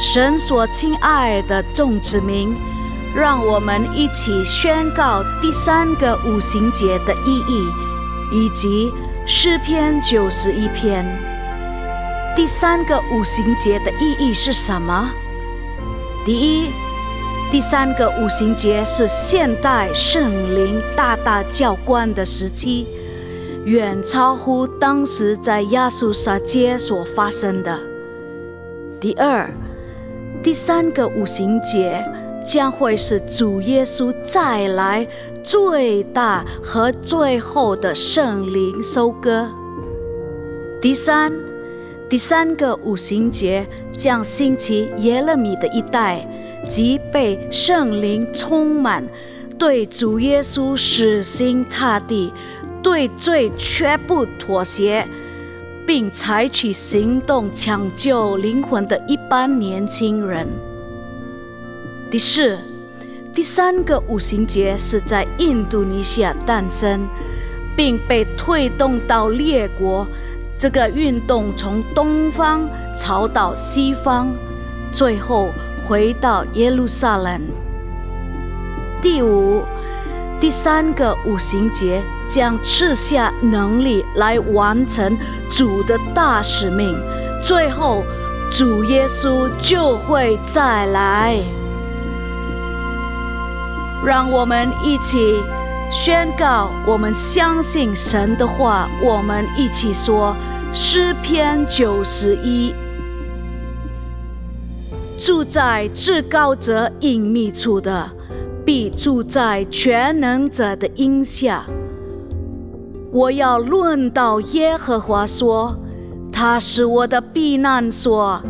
神所亲爱的众子民，让我们一起宣告第3个五旬节的意义，以及诗篇91篇。第3个五旬节的意义是什么？第一，第3个五旬节是现代圣灵大大浇灌的时期，远超乎当时在亚述撒街所发生的。第二，第3个五旬节将会是主耶稣再来最大和最后的圣灵收割。第三个五旬节将兴起耶勒米的一代，即被圣灵充满，对主耶稣死心塌地，对罪绝不妥协，并采取行动抢救灵魂的一般年轻人。第四，第3个五旬节是在印度尼西亚诞生，并被推动到列国。这个运动从东方朝到西方，最后回到耶路撒冷。第五，第3个五旬节将赐下能力来完成主的大使命，最后主耶稣就会再来。让我们一起宣告，我们相信神的话。我们一起说诗篇91：住在至高者隐秘处的，必住在全能者的荫下。我要论到耶和华说，他是我的避难所，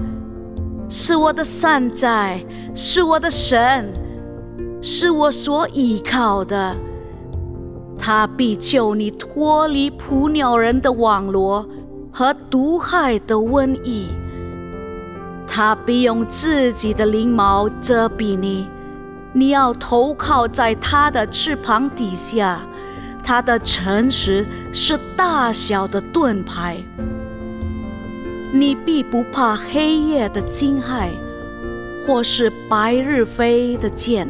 是我的山寨，是我的神，是我所依靠的。他必救你脱离捕鸟人的网罗和毒害的瘟疫。他必用自己的翎毛遮蔽你，你要投靠在他的翅膀底下。他的诚实是大小的盾牌。你必不怕黑夜的惊骇，或是白日飞的箭，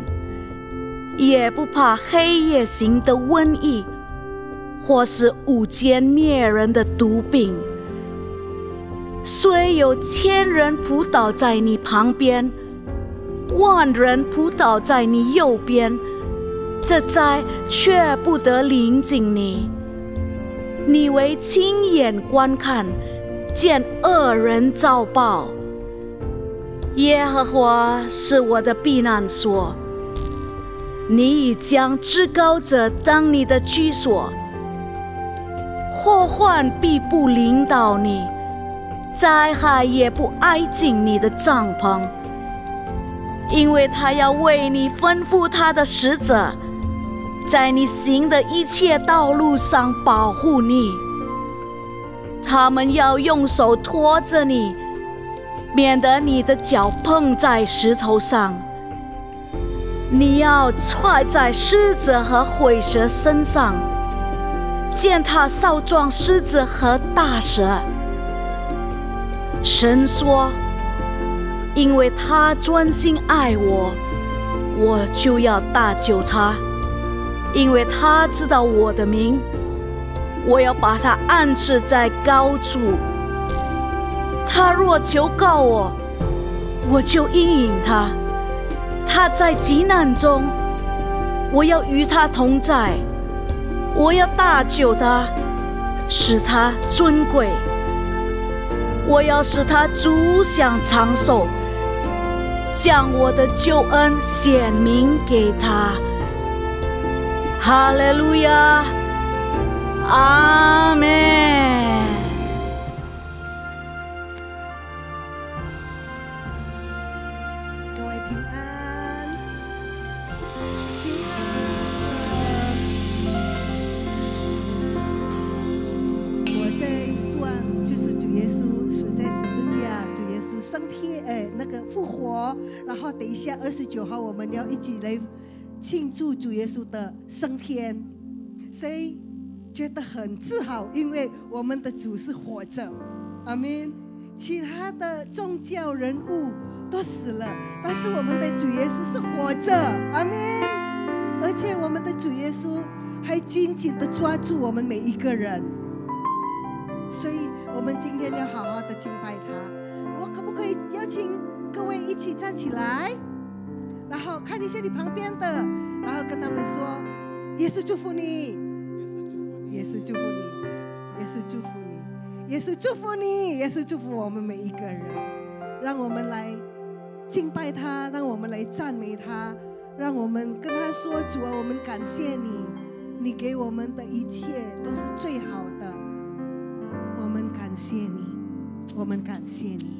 也不怕黑夜行的瘟疫，或是午间灭人的毒病。虽有1000人扑倒在你旁边，10000人扑倒在你右边，这灾却不得临近你。你为亲眼观看，见恶人遭报。耶和华是我的避难所，你已将至高者当你的居所。祸患必不临到你，灾害也不挨近你的帐篷，因为他要为你吩咐他的使者，在你行的一切道路上保护你。他们要用手托着你，免得你的脚碰在石头上。你要踹在狮子和虺蛇身上，践踏少壮狮子和大蛇。神说，因为他专心爱我，我就要搭救他。因为他知道我的名，我要把他安置在高处。他若求告我，我就应允他。他在急难中，我要与他同在。我要搭救他，使他尊贵。我要使他足享长寿，将我的救恩显明给他。哈利路亚，阿们。各位平安，平安。我这一段就是主耶稣死在十字架，主耶稣升天，那个复活。然后等一下29号我们要一起来庆祝主耶稣的升天，所以觉得很自豪，因为我们的主是活着，阿们。其他的宗教人物都死了，但是我们的主耶稣是活着，阿们。而且我们的主耶稣还紧紧地抓住我们每一个人，所以我们今天要好好的敬拜他。我可不可以邀请各位一起站起来，然后看一下你旁边的，然后跟他们说：耶稣祝福你，耶稣祝福你，耶稣祝福你，耶稣祝福你，耶稣祝福我们每一个人。让我们来敬拜他，让我们来赞美他，让我们跟他说：主啊，我们感谢你，你给我们的一切都是最好的，我们感谢你，我们感谢你。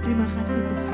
Terima kasih Tuhan.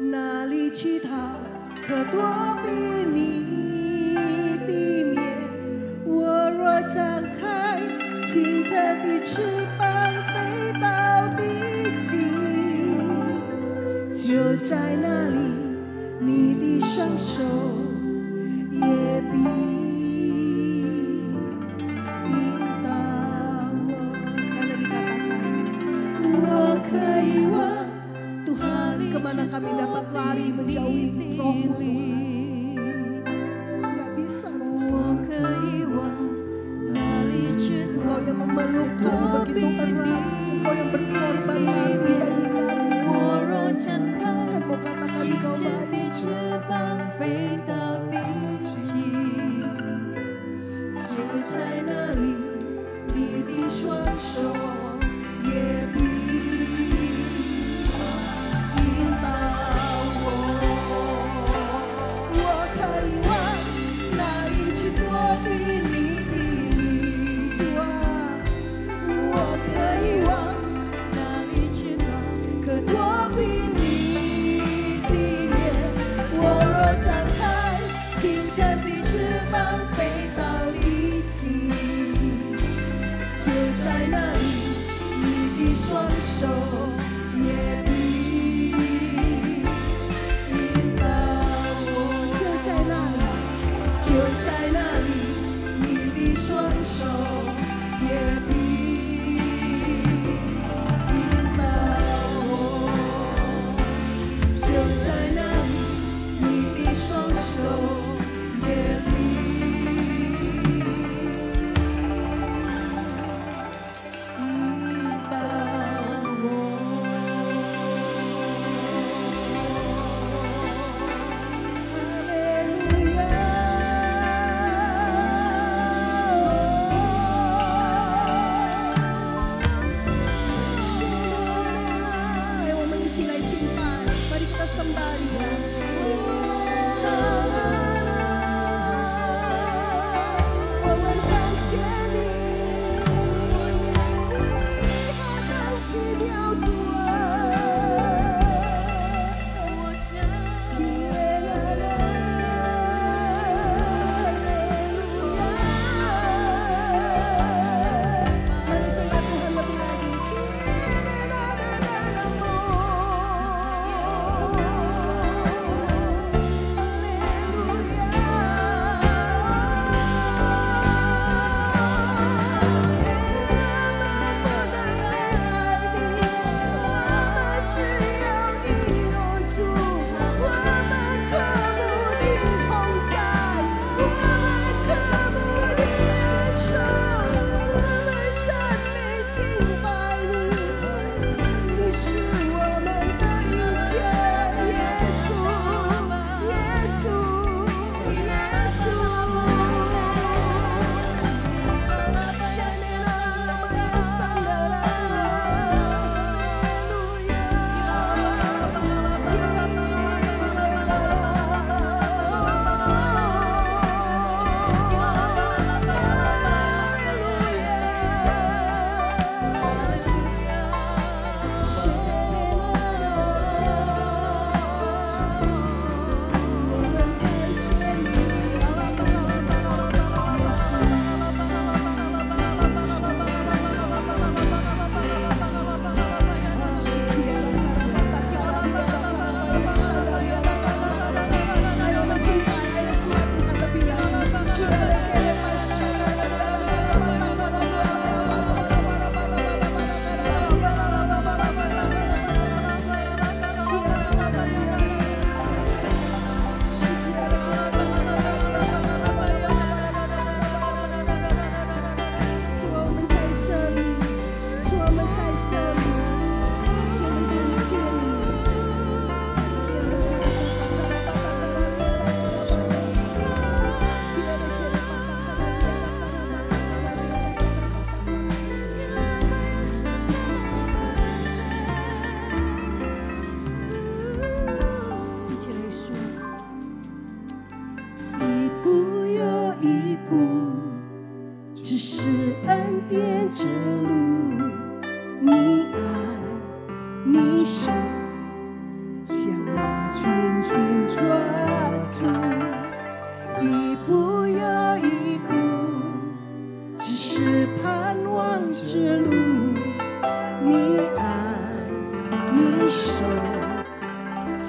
哪里去逃？可躲避你的面？我若张开清澈的翅膀，飞到地极，就在那里，你的双手也必引导我。Sekali lagi katakan, 我可以往 Tuhan, kemana kami dapat lari menjauhi roh-Mu Tuhan? Gak bisa Tuhan. Engkau yang memeluk kami begitu erat, Engkau yang berkorban mati bagi kami. Kamu katakan Engkau baik. 就在那里，你的双手也必引导我。我可以往哪里去躲避你的灵？主啊，我可以往哪里去躲？可躲避你的面？我若张开清澈的翅膀，飞到地极，就在那里，你的双手也必引导我。就在那里，就在那里，你的双手也必引导我。就在那里，你的双手也必引导我。哈利路亚！来，我们一起来敬拜，mari kita sembah Dia。我们感谢你，你何等奇妙，主啊！Mari sembah Tuhan lebih lagi.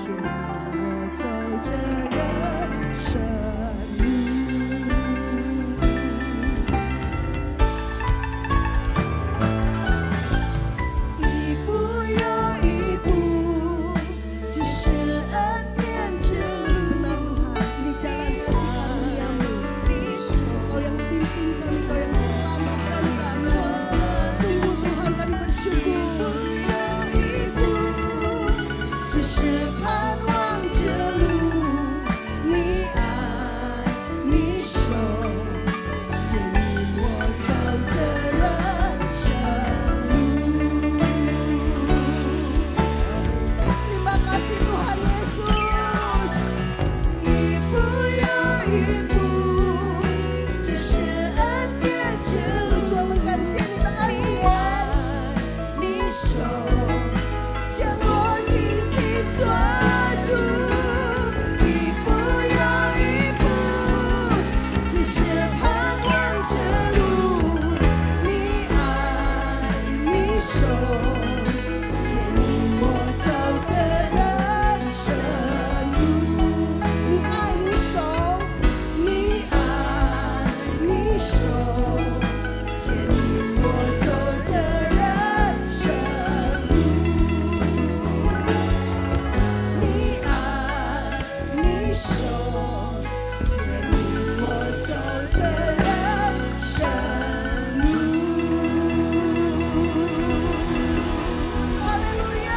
牵引我走这人生路。一步又一步，只是恩典之路。Nah Tuhan, ini jalan kasih karuniamu. Kau yang pimpin kami, Kau yang selamatkan kami. Sungguh Tuhan kami bersyukur. 只是盼望着路，你爱你手牵引我走这人生路。Terima kasih Tuhan Yesus， 一步又一步，只是恩典之路。主，我们感谢你的恩典，你手将我紧紧抓住，一步又一步，只是盼望着路。你爱你手牵引我走这人生路。你爱你手，你爱你手牵引我走这人生路。你爱你手牵引我走这人生路。哈利路亚！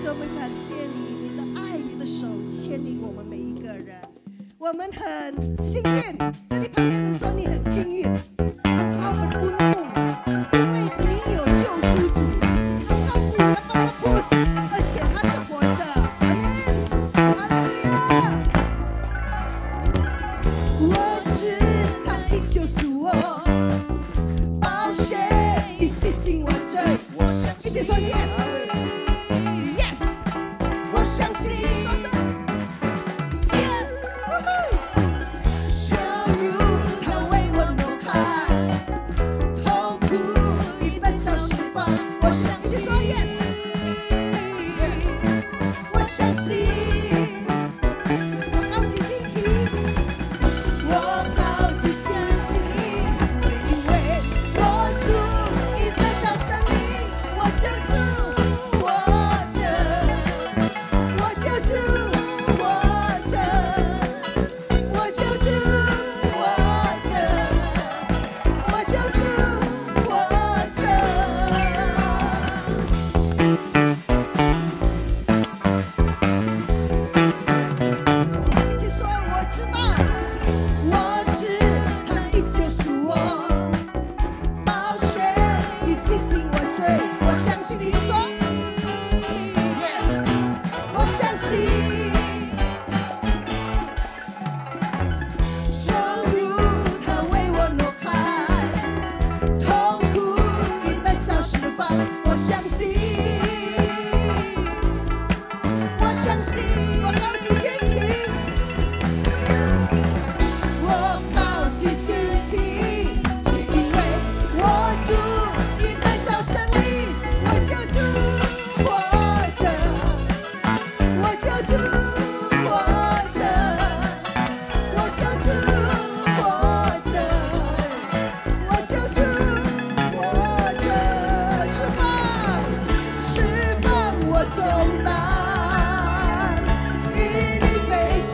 主，我们感谢你，你的爱，你的手牵引我们每一个人。我们很幸运，跟你旁边人说你很幸运，很高很温动，因为你有救赎主，他照顾你，他帮他 push， 而且他是活着，阿门，哈利路亚！我知他已救赎我，宝血已洗净我罪，一起说 yes，yes， 我相信，一起说声 yes， 羞辱他为我挪开，痛苦已得到释放，我相信，说 yes，yes， 我相信，我高举旌旗，我高举旌旗，只因为我主已得到胜利，我救主活着，我救主活着，我救主活着，我救主活着。一起说，我知道，我知他已救赎我，宝血已洗净我罪，我相信。你说 yes， 我相信。羞辱他为我挪开，痛苦已得到释放，我相信，我相信，我高举旌旗，我高举旌旗，只因为我主已得到胜利，我救主活着，我救主活着，我救主活着，我救主活着，释放我重担，与你飞翔，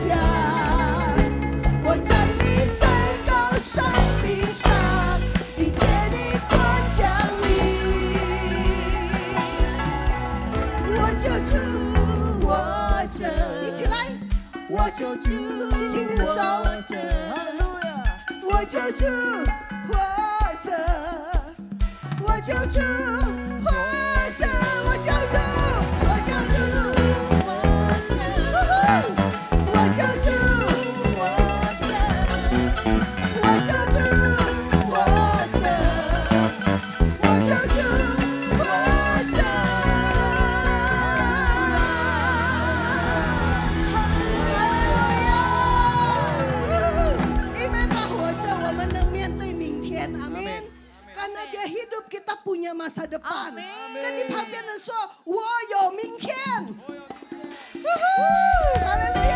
我站立在高山顶上，迎接你过降临，我救主活着，一起来，我救主，举起你的手，我救主活着，我救主活着，我救主，我救主活着，我救主活着，我救主活着，我救主活着。因为他活着，我们能面对明天，阿门。Karena dia hidup, kita punya masa depan. Kan di旁边人说，我有明天。哈利路亚！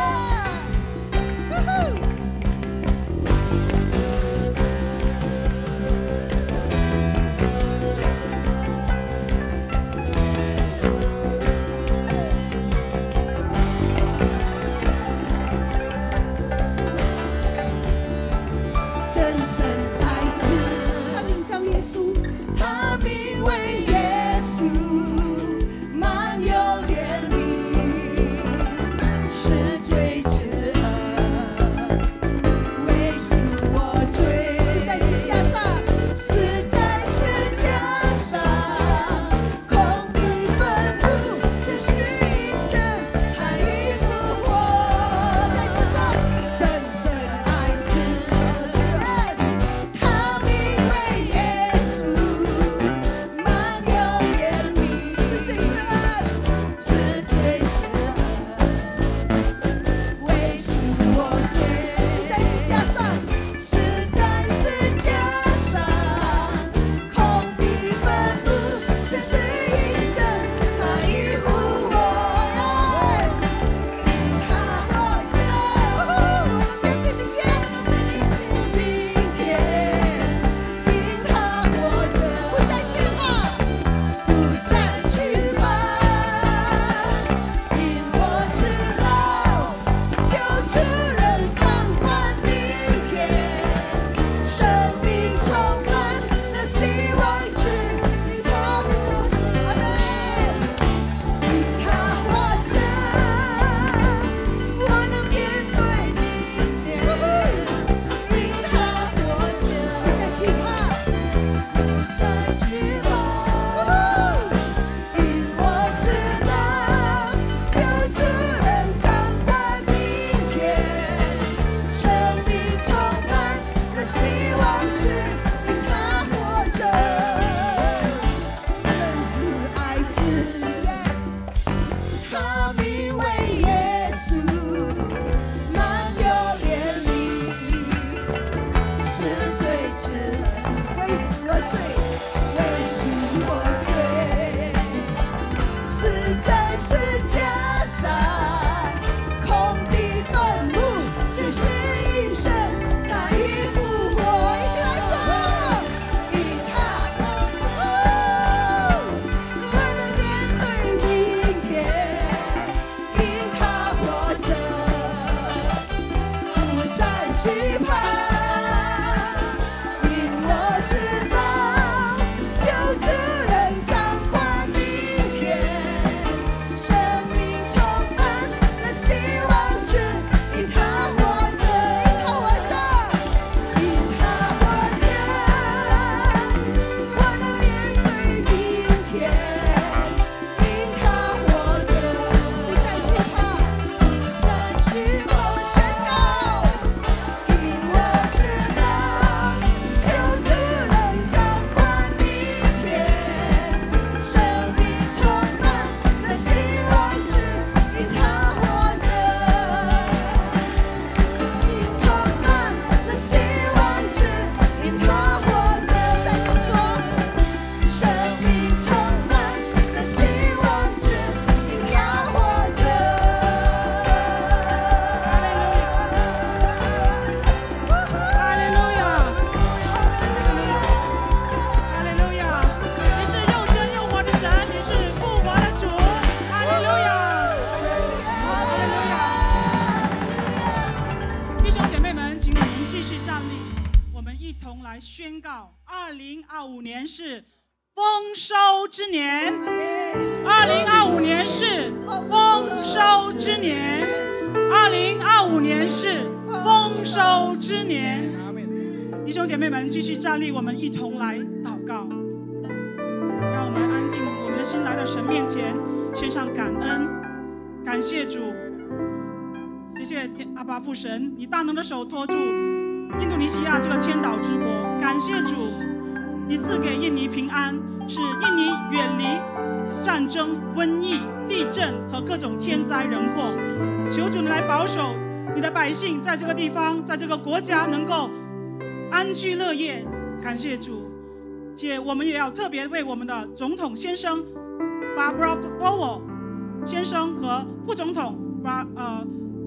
2025年是丰收之年，2025年是丰收之年，2025年是丰收之年。弟兄姐妹们，继续站立，我们一同来祷告。让我们安静我们的心，来到神面前，献上感恩，感谢主，谢谢阿爸父神，你大能的手托住印度尼西亚这个千岛之国，感谢主，你赐给印尼平安，使印尼远离战争、瘟疫、地震和各种天灾人祸。求主你来保守你的百姓，在这个地方，在这个国家能够安居乐业。感谢主，我们也要特别为我们的总统先生 Barbara Powell 先生和副总统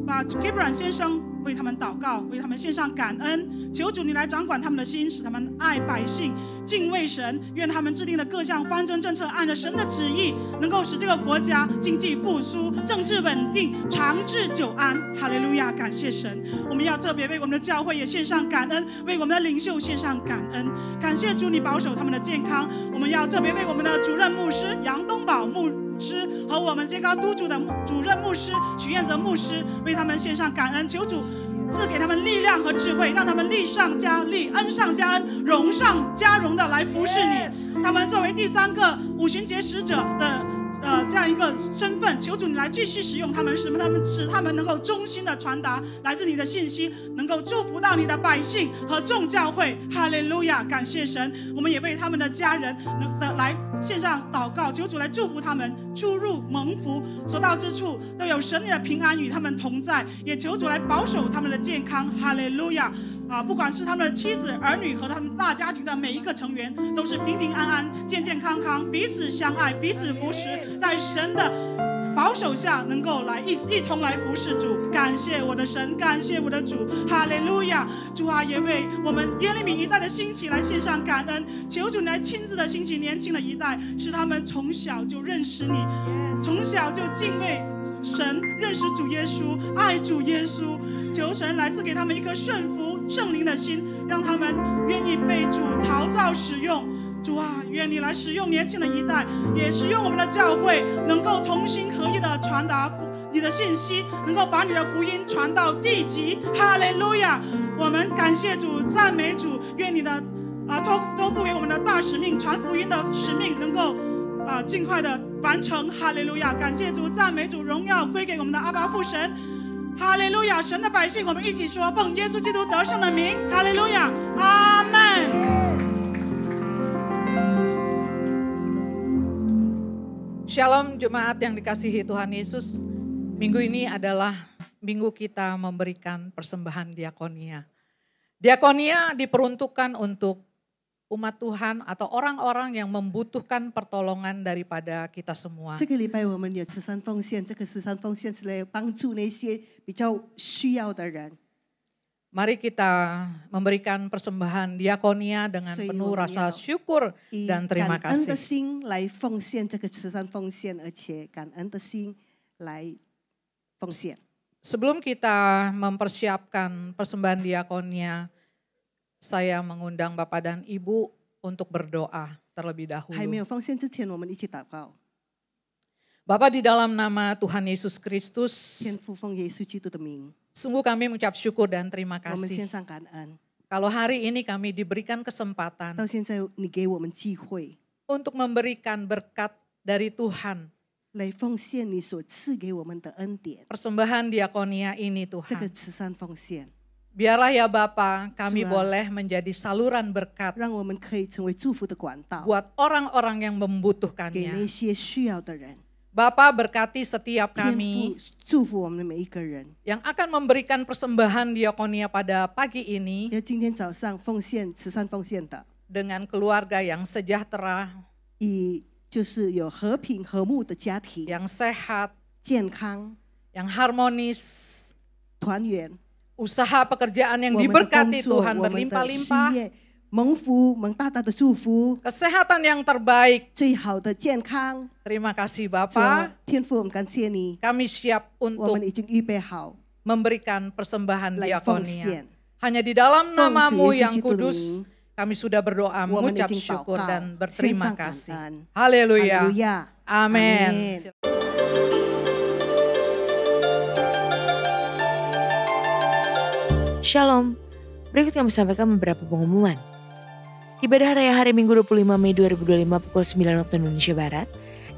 Gibran 先生为他们祷告，为他们献上感恩。求主你来掌管他们的心，使他们爱百姓，敬畏神。愿他们制定的各项方针政策，按着神的旨意，能够使这个国家经济复苏，政治稳定，长治久安。哈利路亚！感谢神。我们要特别为我们的教会也献上感恩，为我们的领袖献上感恩。感谢主，你保守他们的健康。我们要特别为我们的主任牧师杨东宝牧师和我们最高督主的主任牧师许彦泽牧师，为他们献上感恩。求主赐给他们力量和智慧，让他们力上加力，恩上加恩，荣上加荣的来服侍你。他们作为第3个五旬节使者的这样一个身份，求主你来继续使用他们，使他们能够衷心的传达来自你的信息，能够祝福到你的百姓和众教会。哈利路亚！感谢神。我们也为他们的家人来献上祷告，求主来祝福他们出入蒙福，所到之处都有神你的平安与他们同在，也求主来保守他们的健康。哈利路亚！不管是他们的妻子儿女和他们大家庭的每一个成员，都是平平安安健健康康，彼此相爱，彼此扶持，在神的保守下能够来一同来服侍主。感谢我的神，感谢我的主。哈利路亚！主啊，也为我们耶利米一代的兴起来献上感恩。求主来亲自的兴起年轻的一代，使他们从小就认识你，从小就敬畏神，认识主耶稣，爱主耶稣。求神来赐给他们一颗顺服圣灵的心，让他们愿意被主陶造使用。主啊，愿你来使用年轻的一代，也使用我们的教会，能够同心合意的传达你的信息，能够把你的福音传到地极。哈利路亚！我们感谢主，赞美主。愿你的托付给我们的大使命，传福音的使命能够尽快的完成。哈利路亚！感谢主，赞美主，荣耀归给我们的阿爸父神。哈利路亚！神的百姓，我们一起说，奉耶稣基督得胜的名，哈利路亚，阿门。Shalom jemaat yang dikasihi Tuhan Yesus. Minggu ini adalah minggu kita memberikan persembahan diakonia. Diakonia diperuntukkan untuk umat Tuhan atau orang-orang yang membutuhkan pertolongan daripada kita semua. 这个礼拜我们有慈善奉献，这个慈善奉献是来帮助那些比较需要的人。Mari kita memberikan persembahan diakonia dengan penuh rasa syukur dan terima kasih. 感恩的心来奉献这个慈善奉献，而且感恩的心来奉献。Sebelum kita mempersiapkan persembahan diakonia, saya mengundang Bapak dan Ibu untuk berdoa terlebih dahulu. 还没有奉献之前，我们一起祷告。Bapa, di dalam nama Tuhan Yesus Kristus, 天父奉耶稣基督的名， sungguh kami mengucap syukur dan terima 我们献 kasih. 上感恩。 Kalau hari ini kami diberikan kesempatan 到现在，你给我们机会 untuk memberikan berkat dari Tuhan. 来奉献你所赐给我们的恩典， Persembahan diakonia ini 这个 Tuhan. 慈善奉献， Biarlah ya Bapa, kami Tuhan. boleh menjadi saluran berkat 让我们可以成为祝福的管道， buat orang-orang yang 给那 membutuhkannya. 些需要的人。 Bapa, berkati setiap 天 kami 父祝福我们的每一个人。 yang akan memberikan persembahan diakonia pada pagi ini 要今天早上奉献慈善奉献的， dengan keluarga yang sejahtera, 就是有和平和睦的家庭， yang sehat, 健康 yang harmonis, 团圆， usaha pekerjaan yang 我们的工 diberkati 作， Tuhan 我们的事 berlimpah-limpah, 业蒙福，蒙大大的祝福， kesehatan yang terbaik. 最好的健康。 Terima kasih 主啊 Bapa, 天父，我们感谢你， kami siap 我 untuk 们已经预备好 memberikan persembahan 来奉 diakonia. 献。 Hanya di dalam 奉主 namamu 耶稣 yang 基督的 kudus, 名， kami sudah berdoa 我们已 mengucap 经祷 syukur 告 dan， 献 berterima 上感 kasih. 恩。 Haleluya. 哈利路亚， Amin. Shalom, berikut kami sampaikan beberapa pengumuman. Ibadah Raya hari Minggu 25 Mei 2025 pukul 9 waktu Indonesia Barat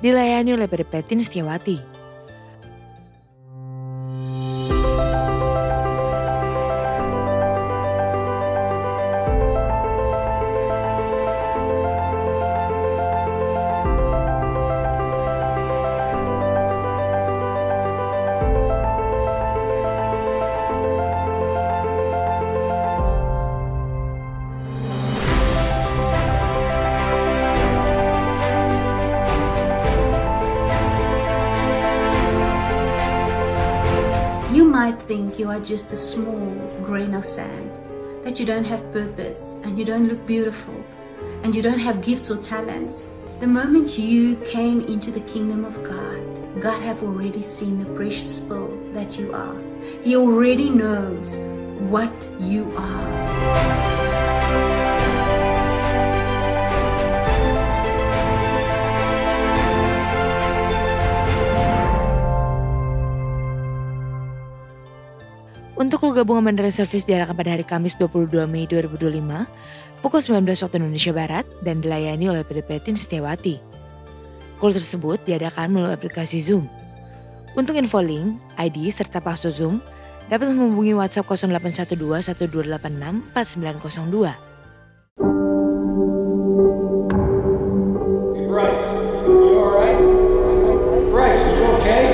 dilayani oleh PD Petin Setiawati. think you are just a small grain of sand, that you don't have purpose and you don't look beautiful and you don't have gifts or talents. The moment you came into the kingdom of God, God have already seen the precious pearl that you are. He already knows what you are. Untuk kul gabungan Bandara Service diadakan pada hari Kamis 22 Mei 2025 pukul 19 waktu Indonesia Barat dan dilayani oleh PDP Tin Setiawati. Kul tersebut diadakan melalui aplikasi Zoom. Untuk info link, ID serta password Zoom dapat menghubungi WhatsApp 0812 1286 4902. Bryce, you alright? Bryce, are you okay?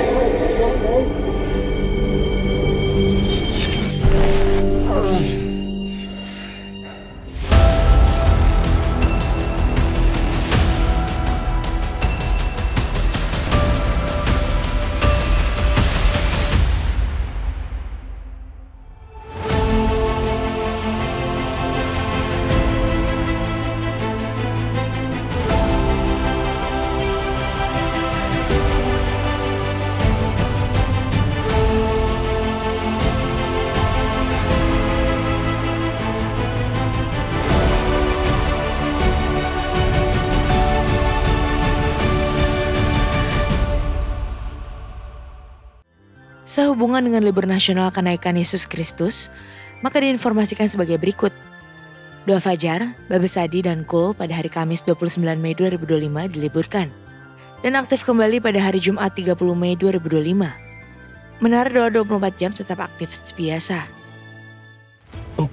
Sehubungan dengan libur nasional kenaikan Yesus Kristus, maka diinformasikan sebagai berikut. Doa Fajar, Babes Sadi, dan Kul pada hari Kamis 29 Mei 2025 diliburkan. Dan aktif kembali pada hari Jumat 30 Mei 2025. Menara doa 24 jam tetap aktif seperti biasa. 40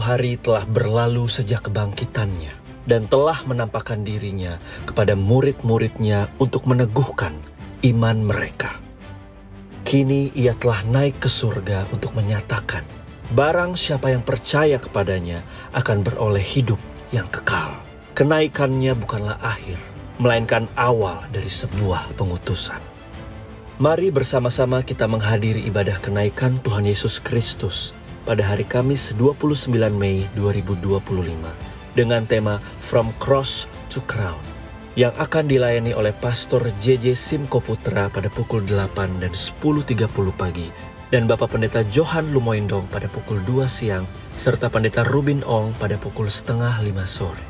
hari telah berlalu sejak kebangkitannya dan telah menampakkan dirinya kepada murid-muridnya untuk meneguhkan iman mereka. Kini ia telah naik ke surga untuk menyatakan, barang siapa yang percaya kepadanya akan beroleh hidup yang kekal. Kenaikannya bukanlah akhir, melainkan awal dari sebuah pengutusan. Mari bersama-sama kita menghadiri ibadah kenaikan Tuhan Yesus Kristus pada hari Kamis 29 Mei 2025 dengan tema From Cross to Crown, yang akan dilayani oleh Pastor JJ Simko Putra pada pukul 8 dan 10.30 pagi, dan Bapak Pendeta Johan Lumoindong pada pukul 2 siang, serta Pendeta Rubin Ong pada pukul 4:30 sore.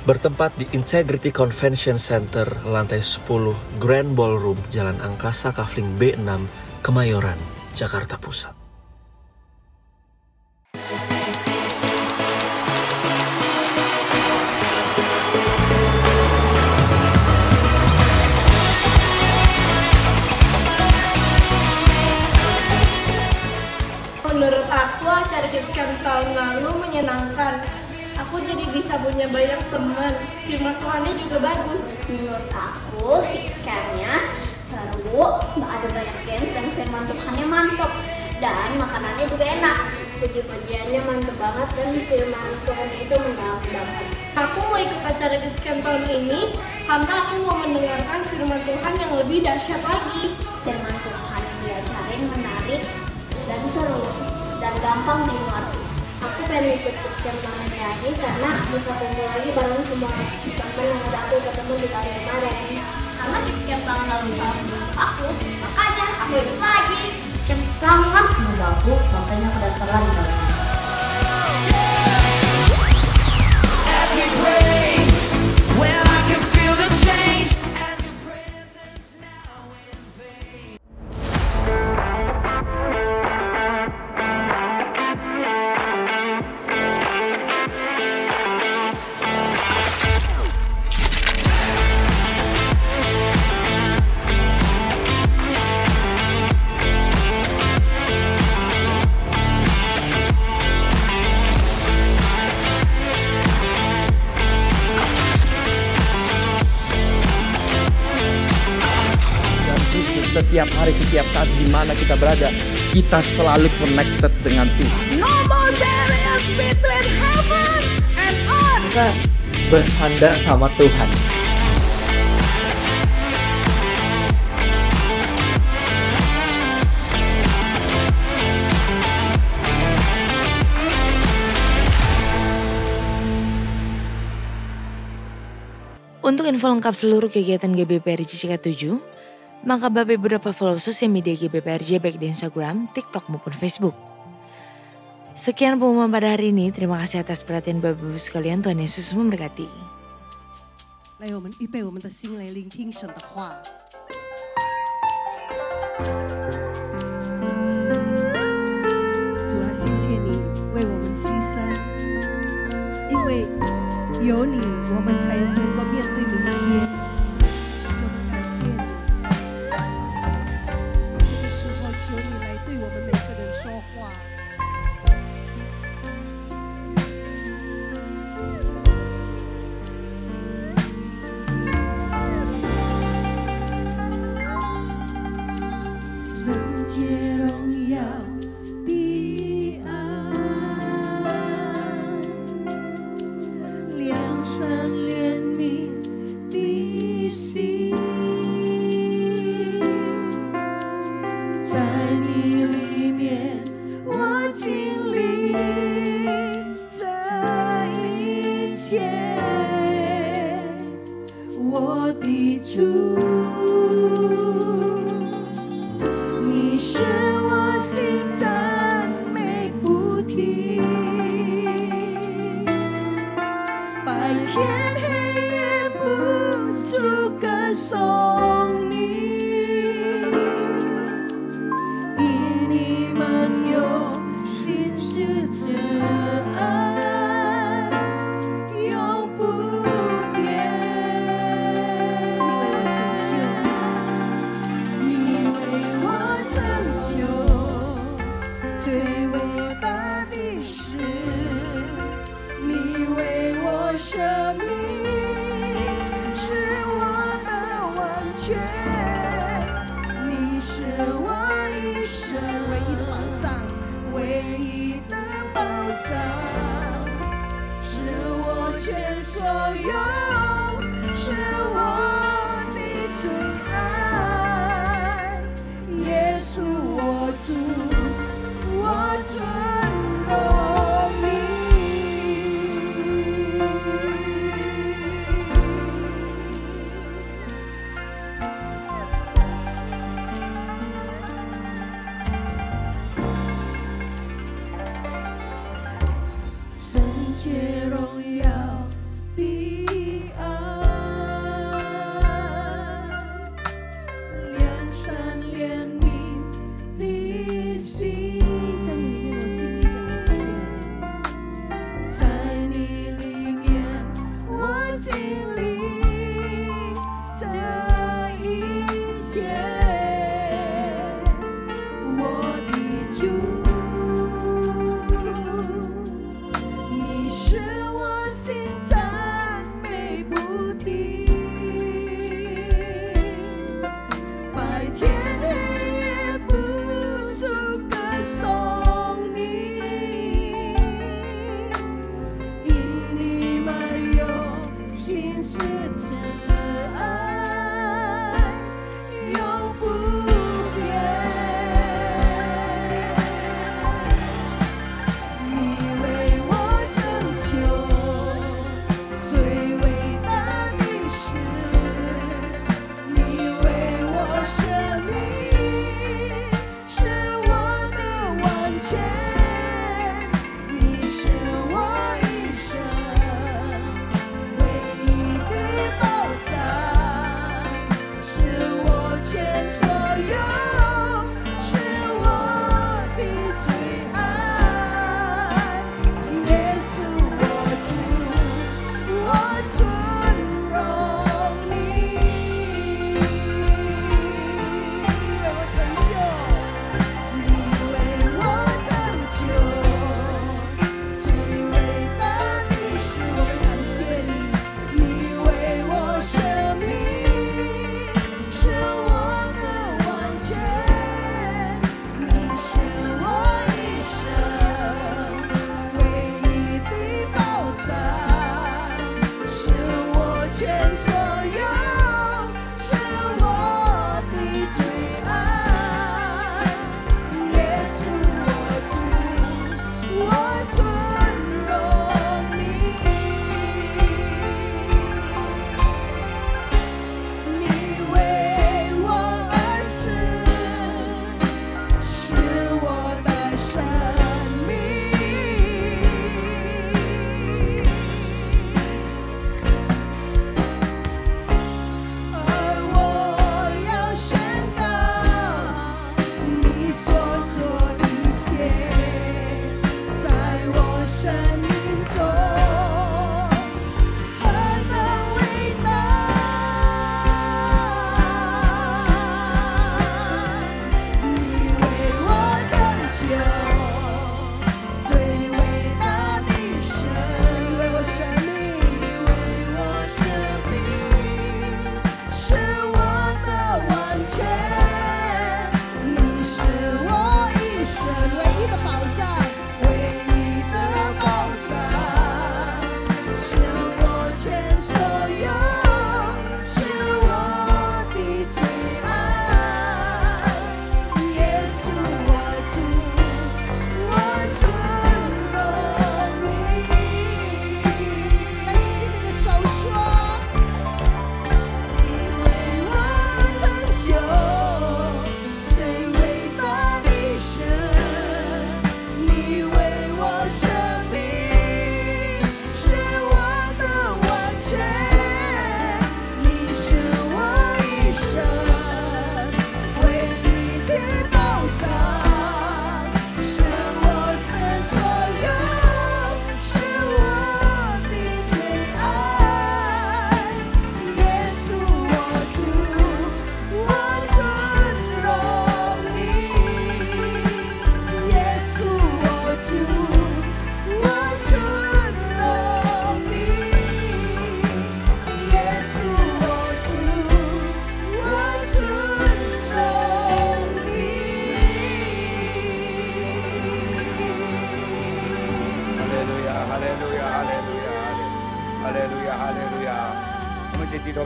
Bertempat di Integrity Convention Center, lantai 10, Grand Ballroom, Jalan Angkasa Kafling B6, Kemayoran, Jakarta Pusat. Menurut aku, acara Kids Camp tahun lalu menyenangkan. Aku jadi bisa punya banyak teman. Firman Tuhannya juga bagus. Menurut aku, Kids Camp-nya seru, ada banyak games dan firman Tuhannya mantap. Dan makanannya juga enak. Puji-pujiannya mantap banget dan firman Tuhan itu mendalam banget. Aku mau ikut acara Kids Camp tahun ini karena aku mau mendengarkan firman Tuhan yang lebih dahsyat lagi. Firman Tuhan yang diajarin menarik dan seru dan gampang dimengerti. Aku pengen ikut Kids Camp tahun ini karena bisa kumpul lagi bareng semua teman yang udah aku ketemu di tahun kemarin. Karena Kids Camp tahun lalu sangat membantu aku, makanya aku ikut lagi. Kids Camp sangat membantu, makanya aku datang lagi tahun ini. Setiap hari, setiap saat di mana kita berada, kita selalu connected dengan Tuhan. No more barriers between heaven and earth. Kita bersandar sama Tuhan. Untuk info lengkap seluruh kegiatan GBPRJ Cika 7, maka Bapak Ibu dapat follow sosial media GBPRJ baik di Instagram, TikTok maupun Facebook. Sekian pengumuman pada hari ini. Terima kasih atas perhatian Bapak Ibu sekalian. Tuhan Yesus memberkati. 来，我们预备我们的心来聆听神的话。主啊，谢谢你为我们牺牲，因为有你，我们才能够面对明天。主，我们感谢你。这个时候，求你来对我们每个人说话。 你为我成就。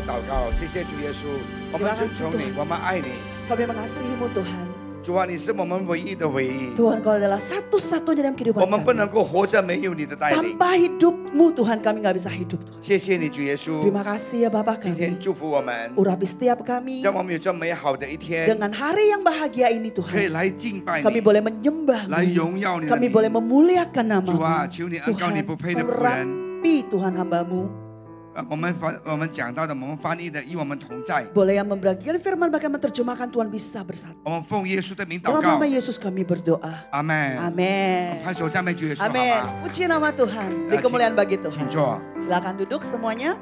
祷告，谢谢主耶稣，我们尊崇你，我们爱你。 Kami mengasihi-Mu Tuhan. 主啊，你是我们唯一的唯一。 Tuhan, Kau adalah satu-satunya dalam kehidupan 我们不 kami. 能够活着没有你的带领。 Tanpa hidup-Mu Tuhan kami nggak bisa hidup Tuhan. 谢谢你，主耶稣。 Terima kasih ya Bapa 今 kami. 天祝福我们， Urapi setiap kami 让我们有这美好的一天， dengan hari yang bahagia ini 可以 Tuhan. 来敬拜 Kami 你， boleh menyembah-Mu. 来荣耀你的 Kami 名。 boleh memuliakan 主啊， nama-Mu. 求你恩膏你 Tuhan, 不配的仆人。 urapi Tuhan hamba-Mu. 我们讲到的，我们翻译的，与我们同在。 Boleh yang membagikan firman bahkan menerjemahkan Tuhan bisa bersatu. 我们奉耶稣的名祷 Dalam 告 nama。Yesus kami berdoa. 阿门。 Amin. 拍手赞美主耶稣，好 Amin. 吗？ Puji nama Tuhan. Di kemuliaan bagi 请 Tuhan. 坐。 Silakan duduk semuanya.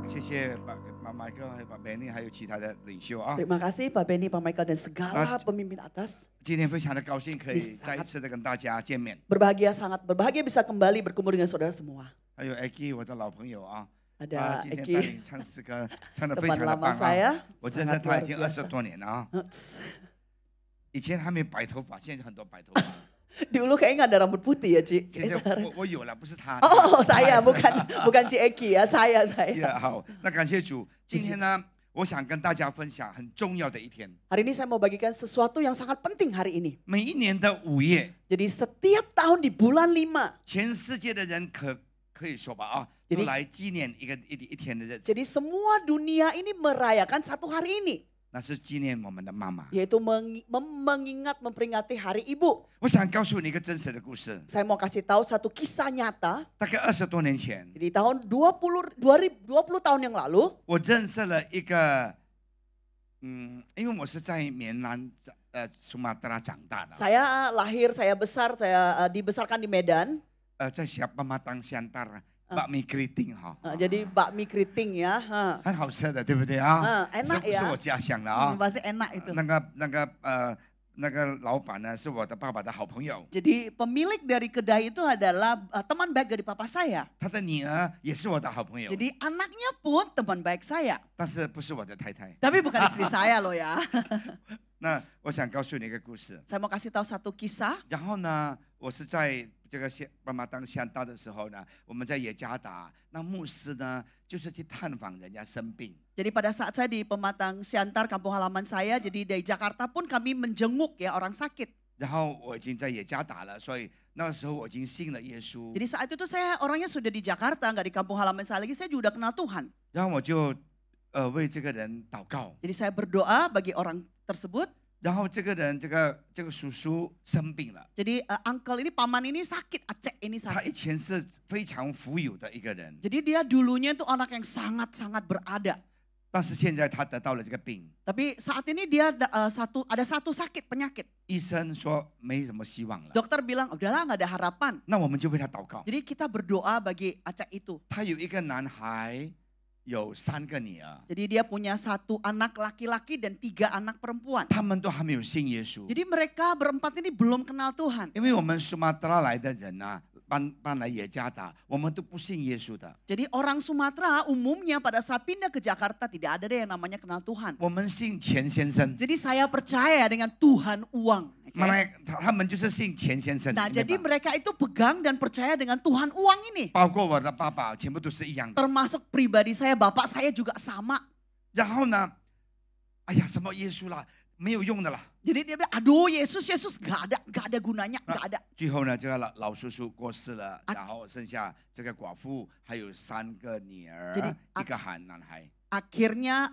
谢谢把麦克还有把 Benny 还有其他的领袖啊。 Terima kasih Pak Benny, Pak Michael dan segala pemimpin atas. 今天非常的高兴可以再一次的跟大家见面。 Berbahagia, sangat berbahagia bisa kembali berkumpul dengan saudara semua. 还有 Eki 我的老朋友啊。 Ada 今天 Eki 带领唱诗歌，唱的非常 teman 的 lama 棒 saya. 啊！我认识他已经20多年了啊。 Sangat 以前还没白头发，现在很多白头发。 Dulu kayaknya nggak ada rambut putih ya, Ci. 现在我有了，不是他。 Oh, saya bukan Ci Eki ya, saya. 好，那感谢主。今天呢，我想跟大家分享很重要的一天。 Hari ini saya mau bagikan sesuatu yang sangat penting hari ini. 每一年的5月， Jadi setiap tahun di bulan 5. 全世界的人可以说吧啊，都来纪念一天的日子。 Jadi semua dunia ini merayakan satu hari ini. 那是纪念我们的妈妈。 Yaitu mengingat, memperingati hari ibu. 我想告诉你一个真实的故事。 Saya mau kasih tahu satu kisah nyata. 大概20多年前， Di tahun 20 tahun yang lalu, 我认识了一个，因为我是在缅南苏马达拉长大的。 saya lahir, saya besar, saya dibesarkan di Medan. 在Siapa Matang Siantar bakmi keriting 哈。 Jadi bakmi keriting ya. 很好吃的，对不对啊？ enak 是 ya. 我家乡的啊。 Pasti enak itu. 那个老板呢，是我的爸爸的好朋友。 Jadi pemilik dari kedai itu adalah teman baik dari papa saya. 他的女儿也是我的好朋友。 Jadi anaknya pun teman baik saya. 但是不是我的太太。 Tapi bukan istri saya loh ya. 那我想告诉你一个故事。 Saya mau kasih tahu satu kisah. 然后呢，我是在这个爸妈当乡大的时候呢，我们在雅加达，那牧师呢就是去探访人家生病。 Jadi pada saat saya di Pematang Siantar, kampung halaman saya, jadi dari Jakarta pun kami menjenguk ya orang sakit. 然后我已经在雅加达了，所以那时候我已经信了耶稣。 Jadi saat itu saya orangnya sudah di Jakarta, nggak di kampung halaman saya lagi, saya juga udah kenal Tuhan. 然后我就为这个人祷告。 Jadi saya berdoa bagi orang tersebut. 然后这个人这个叔叔生病了。 Jadi uncle ini, paman ini sakit, Aceh ini 他 sakit. 以前是非常富有的一个人， Jadi dia dulunya itu anak yang sangat-sangat berada. 但是现在他得到了这个病， Tapi saat ini dia ada satu sakit penyakit. 医生说没什么希望了。 Dokter bilang udahlah nggak ada harapan. 那我们就为他祷告。 Jadi kita berdoa bagi Aceh itu. 他有一个男孩，有3个女儿， Jadi dia punya 1 anak laki-laki dan 3 anak perempuan. 他们都还没有信耶稣。 Jadi mereka berempat ini belum kenal Tuhan. 因为我们苏马达拉来的人啊，搬来雅加达，我们都不信耶稣的。 Jadi orang Sumatera umumnya pada saat pindah ke Jakarta tidak ada deh yang namanya kenal Tuhan. 我们信钱先生， Jadi saya percaya dengan Tuhan uang. Okay? 他们就是信钱先生。 Nah jadi mereka itu pegang dan percaya dengan Tuhan uang ini. 包括我的爸爸，全部都是一样的。 Termasuk pribadi saya, bapak saya juga sama. 然后呢，哎呀，什么耶稣啦，没有用的啦。 Jadi dia bilang, aduh Yesus nggak ada gunanya, nggak ada. 最后呢，这个老叔叔过世了，然后剩下这个寡妇，还有3个女儿，一个男孩。 Akhirnya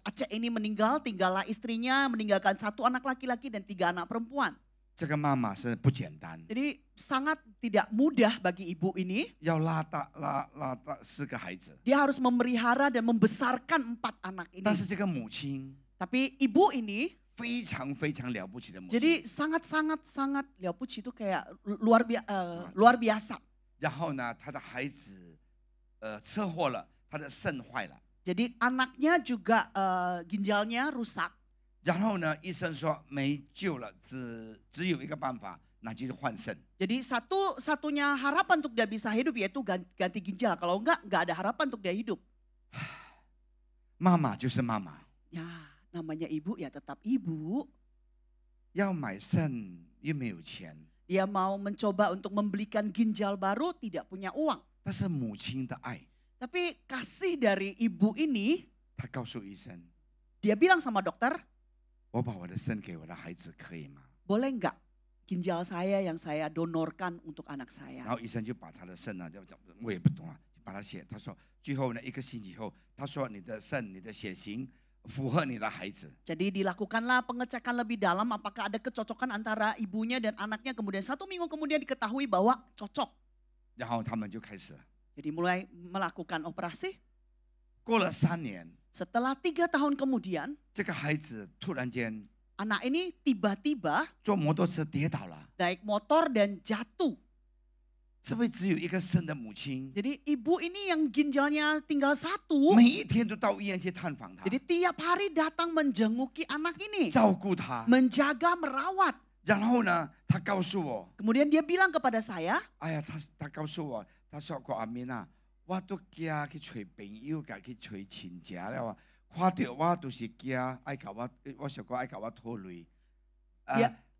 Aceh ini meninggal, tinggallah istrinya, meninggalkan 1 anak laki-laki dan 3 anak perempuan. 这个妈妈是不简单， Jadi sangat tidak mudah bagi ibu ini. 要拉大4个孩子。 Dia harus memelihara dan membesarkan 4 anak ini. 但是这个母亲 Tapi ibu ini 非常非常了不起的母亲。 jadi sangat了不起 itu kayak luar biasa. 然后呢，他的孩子车祸了，他的肾坏了。 Jadi anaknya juga ginjalnya rusak. 然后呢，医生说没救了，只有一个办法，那就是换肾。 Jadi satu-satunya harapan untuk dia bisa hidup yaitu ganti ginjal. Kalau enggak ada harapan untuk dia hidup. 妈妈就是妈妈。 Ya, namanya ibu ya tetap ibu. 要买肾又没有钱。 Dia mau mencoba untuk membelikan ginjal baru, tidak punya uang. 但是母亲的爱。Tapi kasih dari ibu ini, 他告诉医生， dia bilang sama dokter, 我把我的肾给我的孩子可以吗？ boleh nggak ginjal saya yang saya donorkan untuk anak saya? 然后医生就把他的肾呢，我也不懂啊，把他写，他说最后呢1个星期后，他说你的肾、你的血型符合你的孩子。 Jadi dilakukanlah pengecekan lebih dalam apakah ada kecocokan antara ibunya dan anaknya. Kemudian 1 minggu kemudian diketahui bahwa cocok. 然后他们就开始了。 Jadi mulai melakukan operasi. 过了3年， Setelah 3 tahun kemudian, 这个孩子突然间 anak ini tiba-tiba 坐摩托车跌倒了。 naik motor dan jatuh. 这位只有1个肾的母亲， Jadi ibu ini yang ginjalnya tinggal 1, 每一天都到医院去探访他， jadi tiap hari datang menjenguki anak ini, 照顾他。 menjaga, merawat. 然后呢，他告诉我， Kemudian dia bilang kepada saya, 哎呀，他告诉我，他说郭阿明啊，我都惊去找朋友，甲去找亲戚了啊，看到我都是惊，爱甲我想讲爱甲我拖累。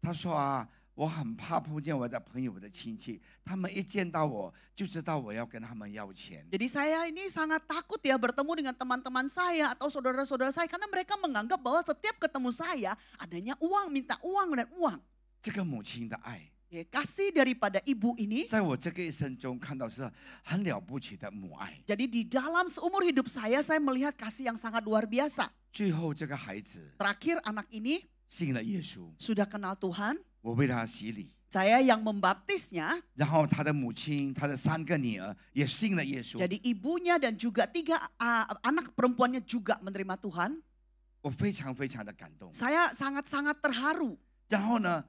他说啊，我很怕碰见我的朋友、我的亲戚，他们一见到我就知道我要跟他们要钱。 Jadi saya ini sangat takut ya bertemu dengan teman-teman saya atau saudara-saudara saya karena mereka menganggap bahwa setiap ketemu saya adanya uang, minta uang dan uang. 这个母亲的爱， Kasih daripada ibu ini, 在我这个一生中看到是很了不起的母爱。 jadi di dalam seumur hidup saya melihat kasih yang sangat luar biasa. 最后这个孩子 Terakhir anak ini 信了耶稣， sudah kenal Tuhan, 我为他洗礼。 saya yang membaptisnya. 然后他的母亲，他的3个女儿也信了耶稣。 Jadi ibunya dan juga 3 anak perempuannya juga menerima Tuhan. 我非常非常的感动。 Saya sangat-sangat terharu. 然后呢，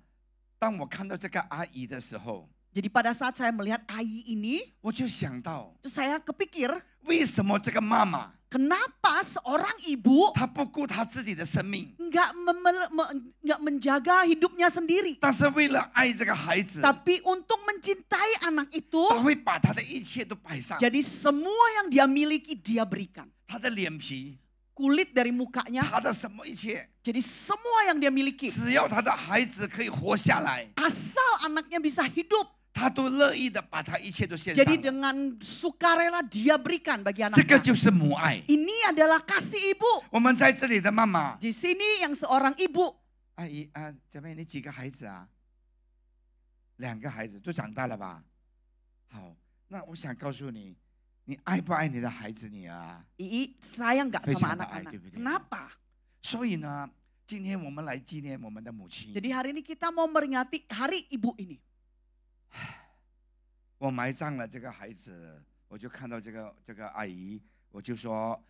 当我看到这个阿姨的时候， Jadi pada saat saya melihat Ayi ini, 我就想到， terus saya kepikir, 为什么这个妈妈 kenapa seorang ibu 她不顾她自己的生命， nggak menjaga hidupnya sendiri, 但是为了爱这个孩子， tapi untuk mencintai anak itu, 她会把她的一切都摆上， jadi semua yang dia miliki dia berikan. 她的脸皮， Kulit dari mukanya, 她的什么一切， jadi semua yang dia miliki, 只要她的孩子可以活下来， asal anaknya bisa hidup, 她都乐意的把她一切都献上 jadi 了。 dengan sukarela dia berikan bagi 这个 anaknya. 就是母爱。 Ini adalah kasih ibu. 我们在这里的妈妈， Di sini yang seorang ibu, 阿姨啊，姐妹，你几个孩子啊？2个孩子都长大了吧？好，那我想告诉你，你爱不爱你的孩子女儿啊？ sayang nggak sama 非常的爱， anak-anak? 对不对？ Kenapa? 所以呢，今天我们来纪念我们的母亲。 Jadi hari ini kita mau meringati hari ibu ini. 我埋葬了这个孩子，我就看到这个阿姨，我就说，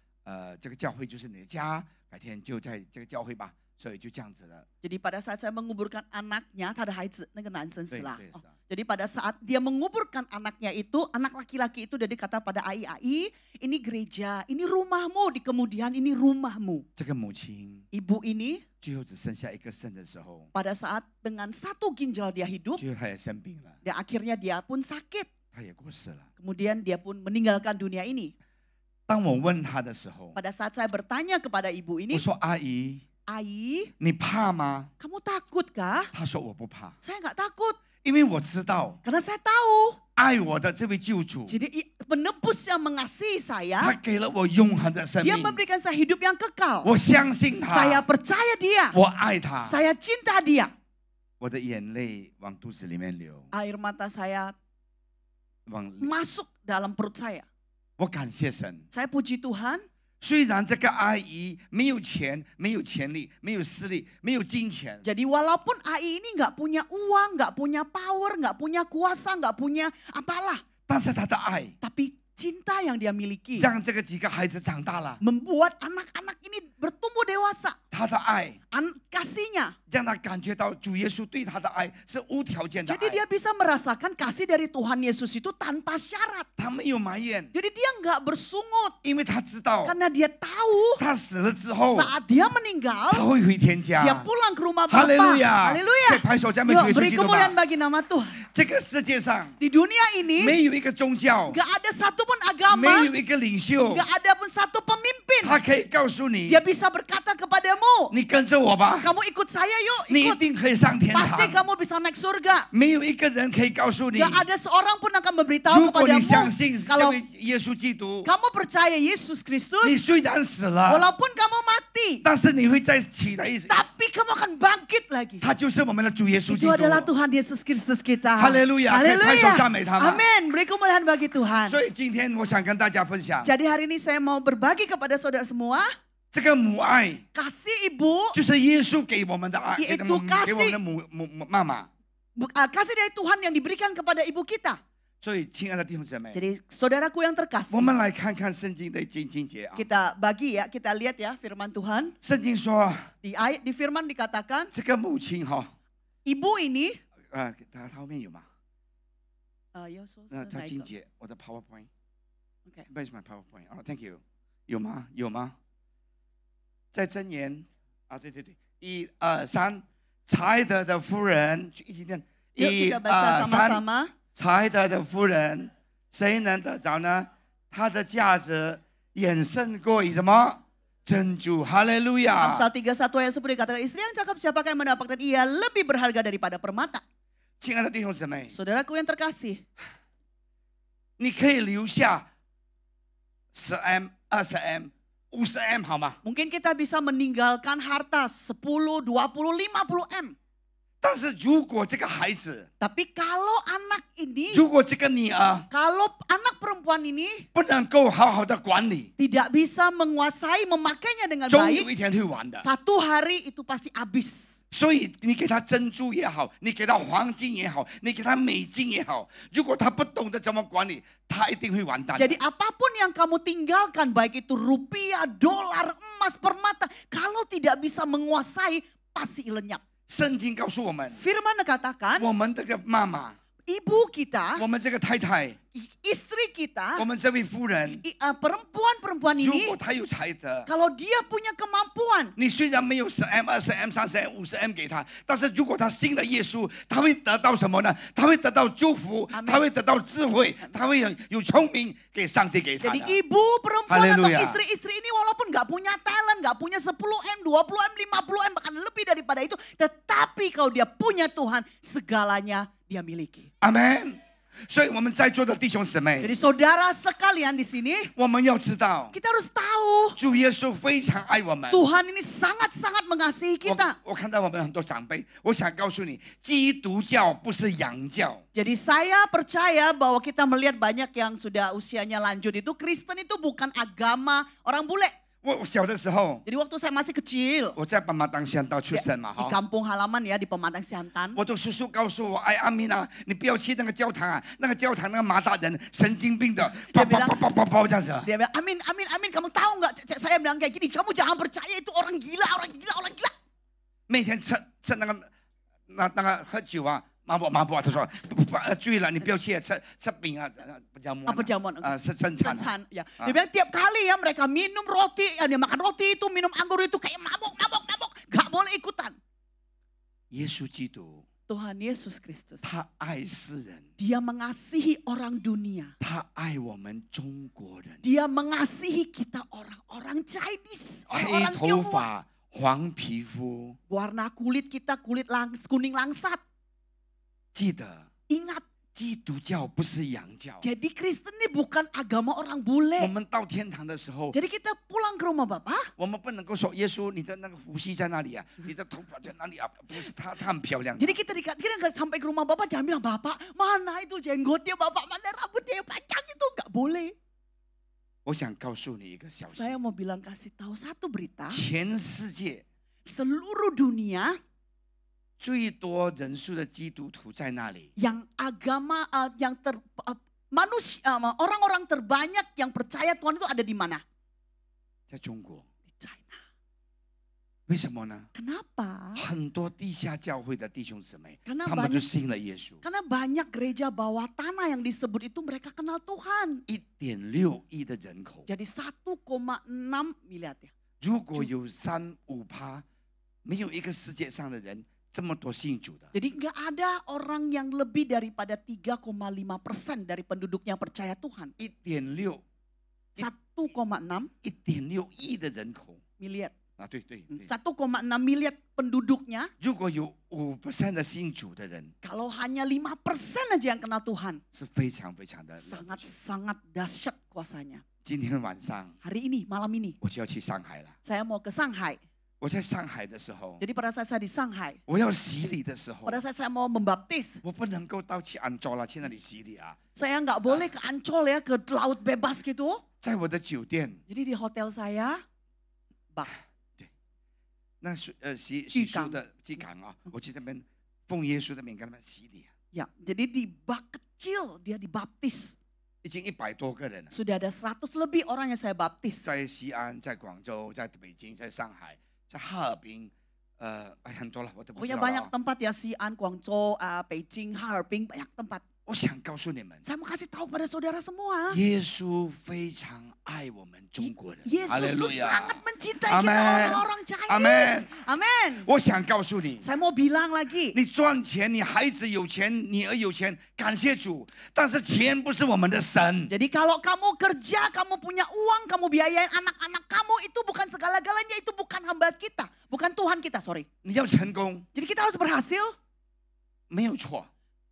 这个教会就是你的家，改天就在这个教会吧。所以就这样子了。 Jadi pada saat saya menguburkan anaknya,他的孩子那个男生死了。 对， Jadi pada saat dia menguburkan anaknya itu, anak laki-laki itu dari kata pada Ai, ini gereja, ini rumahmu, di kemudian ini rumahmu. 这个母亲 Ibu ini 最后只剩下1个肾的时候， pada saat dengan 1 ginjal dia hidup, 最后她也生病了， dan akhirnya dia pun sakit. 她也过世了。 Kemudian dia pun meninggalkan dunia ini. 当我问她的时候， Pada saat saya bertanya kepada ibu ini, 我说阿姨， Ai, 你怕吗？ kamu takut kah? 她说我不怕， Saya nggak takut, 因为我知道 karena saya tahu. 爱我的这位救主， Jadi penebus yang mengasihi 他 saya, 给了我永恒的生 dia 命， memberikan saya hidup yang kekal. 我相信他， Saya percaya dia, 我爱他， saya cinta dia. 我的眼泪往肚子里面流， Air mata saya 往 masuk dalam perut saya. 我感谢神。 Saya puji Tuhan, 虽然这个阿姨没有钱、没有权利、没有势力、没有金钱， jadi walaupun Ai ini nggak punya uang, nggak punya power, nggak punya kuasa, nggak punya apalah, 但是她的爱 tapi cinta yang dia miliki 让这个几个孩子长大了， membuat anak-anak ini bertumbuh dewasa. 她的爱 Kasihnya, 让他感觉到主耶稣对他的爱是无条件的 jadi 爱， dia bisa merasakan kasih dari Tuhan Yesus itu tanpa syarat. 他没有埋怨， Jadi dia nggak bersungut 因为他知道 karena dia tahu 他死了之后 saat dia meninggal 他会回天 dia 家。 pulang ke rumah 哈 Bapa. 利路亚！ Haleluya. 可以拍手赞美主 Yuk 耶稣 beri 基督吧 kemuliaan。bagi nama Tuhan. 这个世界上 Di dunia ini 没有一个宗教， nggak ada satupun 没 agama, 有一个领袖， nggak ada pun satu pemimpin 他可以告诉你 dia bisa berkata kepadamu. 你跟着我吧， Kamu ikut saya yuk, 你一 ikut. 定可以上天 Pasti 堂。 kamu bisa naik surga. 没有一个人可以告诉你， Gak ada seorang pun akan memberitahu 如果你 kepadamu 相信这 kalau 位耶稣基督， kamu percaya Yesus 你 Kristus, 虽然死了， walaupun kamu mati, 但是你会再起来一次。 tapi kamu akan bangkit lagi. 他就是我们的主耶稣基 Itu 督。 adalah Tuhan Yesus Kristus kita. 哈利路亚，可以拍手赞美他吗？ Amin. Beri kemuliaan bagi Tuhan. 所以今天我想跟大家分享， Jadi hari ini saya mau berbagi kepada saudara semua, 这个母爱 kasih ibu 就是耶稣给我们的爱， Yaitu 给我们的妈妈。 kasih dari Tuhan yang diberikan kepada ibu kita. 所以，亲爱的弟兄姊妹， Jadi saudaraku yang 我 terkasih, 们来看看圣经的经节啊。 kita bagi ya, kita lihat ya firman Tuhan. 圣经说， Di firman dikatakan, 这个母亲哈， ibu ini, 它后面有吗？ 它经节，我的 PowerPoint。Where's my PowerPoint？ 哦 ，Thank you。有吗？有吗？在箴言啊，对对对，1、2、3，才德的夫人，一起念。 Yuk kita baca sama-sama. 才德的夫人，谁能得着呢？她的价值远胜过于什么？珍珠。哈利路亚。 Amsal 31 ayat 10 dikatakan, istri yang cakap siapakah yang mendapatkan ia lebih berharga daripada permata. 亲爱的弟兄姊妹， Saudaraku yang terkasih, 你可以留下10M、20M、50M 好吗？ mungkin kita bisa meninggalkan harta 10, 20, 50M. 但是如果这个孩子， Tapi kalau anak ini, 如果这个女儿 kalau anak perempuan ini 不能够好好的管理， tidak bisa menguasai, memakainya dengan 终有 baik, 一天会完的。 satu hari itu pasti habis. 所以你给他珍珠也好，你给他黄金也好，你给他美金也好，如果他不懂得怎么管理，他一定会完蛋的。 Jadi apapun yang kamu tinggalkan, baik itu rupiah, dolar, emas, permata, kalau tidak bisa menguasai, pasti lenyap. 圣经告诉我们， Firman katakan, 我们这个妈妈， ibu kita, 我们这个太太， istri kita, 我们这位夫人， perempuan-perempuan 如 ini, 果她有才德， kalau dia punya kemampuan, 你虽然没有10M、20M、30M、50M 给她，但是如果她信了耶稣，她会得到什么呢？她会得到祝福，她会得到智慧，她会有聪明给上帝给她 jadi 的。 ibu, perempuan atau Haleluya. istri-istri ini walaupun nggak punya talent, nggak punya 10M, 20M, 50M, bahkan lebih daripada itu, tetapi kalau dia punya Tuhan, segalanya dia miliki. 阿门。所以我们在座的弟兄姊妹， Jadi saudara sekalian di sini, 我们要知道， kita harus tahu 主耶稣非常爱我们。 Tuhan ini sangat-sangat mengasihi kita. 我看到我们很多长辈，我想告诉你，基督教不是洋教。 Jadi saya percaya bahwa kita melihat banyak yang sudah usianya lanjut itu Kristen itu bukan agama orang bule. 我小的时候， Jadi waktu saya masih kecil, 我在北马当乡道出生嘛， di 哈。 kampung halaman ya, di Pematang Siantan. 我的叔叔告诉我，哎，阿米娜，你不要去那个教堂啊，那个教堂那个马大人神经病的，叭叭叭叭叭这样子。 Dia bilang, amin, amin, amin. Kamu tahu nggak? Saya bilang kayak gini, kamu jangan percaya itu orang gila, orang gila, orang gila. 每天吃那个喝酒啊，麻婆，他说注意了，你不要去吃饼啊，Apa jamuan? 是正餐。 Sencan, ya. Dia bilang tiap kali ya mereka minum roti, ya, dia makan roti itu, minum anggur itu kayak mabok. Gak boleh ikutan. 耶稣基督， Tuhan Yesus Kristus, 他爱世人， Dia mengasihi orang dunia. 他爱我们中国人。 Dia mengasihi kita orang-orang Chinese, 黑 orang-orang 头 Tionghoa. 发、黄皮肤， Warna kulit kita kulit kuning langsat. 记得 Ingat, 基督教不是洋教。 jadi Kristen ini bukan agama orang bule. 我们到天堂的时候， Jadi kita pulang ke rumah Bapak, 我们不能够说耶稣，你的那个胡须在哪里啊？你的头发在哪里啊？不是，他很漂亮。 jadi kita nggak sampai ke rumah Bapak jangan bilang Bapak mana itu jenggotnya Bapak, mana rambutnya yang panjang itu nggak boleh. 我想告诉你一个消息， Saya mau bilang kasih tahu satu berita. 全世界 Seluruh dunia 最多人数的基督徒在那里， yang agama manusia orang-orang terbanyak yang percaya Tuhan itu ada di mana? 在中国。 Di China. 为什么呢？ Kenapa? 很多地下教会的弟兄姊妹， Karena 他们都 banyak 信了耶稣。 Karena banyak gereja bawah tanah yang disebut itu mereka kenal Tuhan. 1.6亿的人口， Jadi 1,6 miliar ya. 如果有3-5%，没有一个世界上的人这么多信主的。 Jadi nggak ada orang yang lebih daripada 3,5% dari penduduknya percaya Tuhan. 1.6 1,6 1.6亿的人口， miliar. 1,6 miliar penduduknya. 如果有5% 的信主的人， kalau hanya 5% aja yang kenal Tuhan, 是非常非常的 sangat dahsyat kuasanya. 今天晚上 hari ini, malam ini, 我就要去上海了。 saya mau ke Shanghai. 我在上海的时候， jadi pada saat saya di Shanghai, 我要洗礼的时候， pada saat saya mau membaptis, 我不能够到去安州了，去那里洗礼啊。 saya nggak boleh ke Ancol ya, ke laut bebas gitu. 在我的酒店， jadi di hotel saya, bah, 那洗漱的机港啊，我去那边奉耶稣的名跟他们洗礼。 ya, jadi di bak kecil dia dibaptis. 已经100多个人了。 sudah ada 100 lebih orang yang saya baptis. 在西安，在广州，在北京，在上海，在哈尔滨，很多了，我都不知道。 banyak tempat ya, Xi'an, Guangzhou, Beijing, Harbin, banyak tempat. 我想告诉你们， saya mau kasih tahu pada saudara semua. 耶稣非常爱我们中国人。 Yesus itu sangat mencintai kita Amen. orang-orang Chinese. Amen. Amen. 我想告诉你， saya mau bilang lagi. 你赚钱，你孩子有钱，女儿有钱，感谢主。但是钱不是我们的神。 Jadi kalau kamu kerja, kamu punya uang, kamu biayain anak-anak kamu, itu bukan segala-galanya, itu bukan hamba kita, bukan Tuhan kita, sorry. 你要成功， jadi kita harus berhasil. 没有错。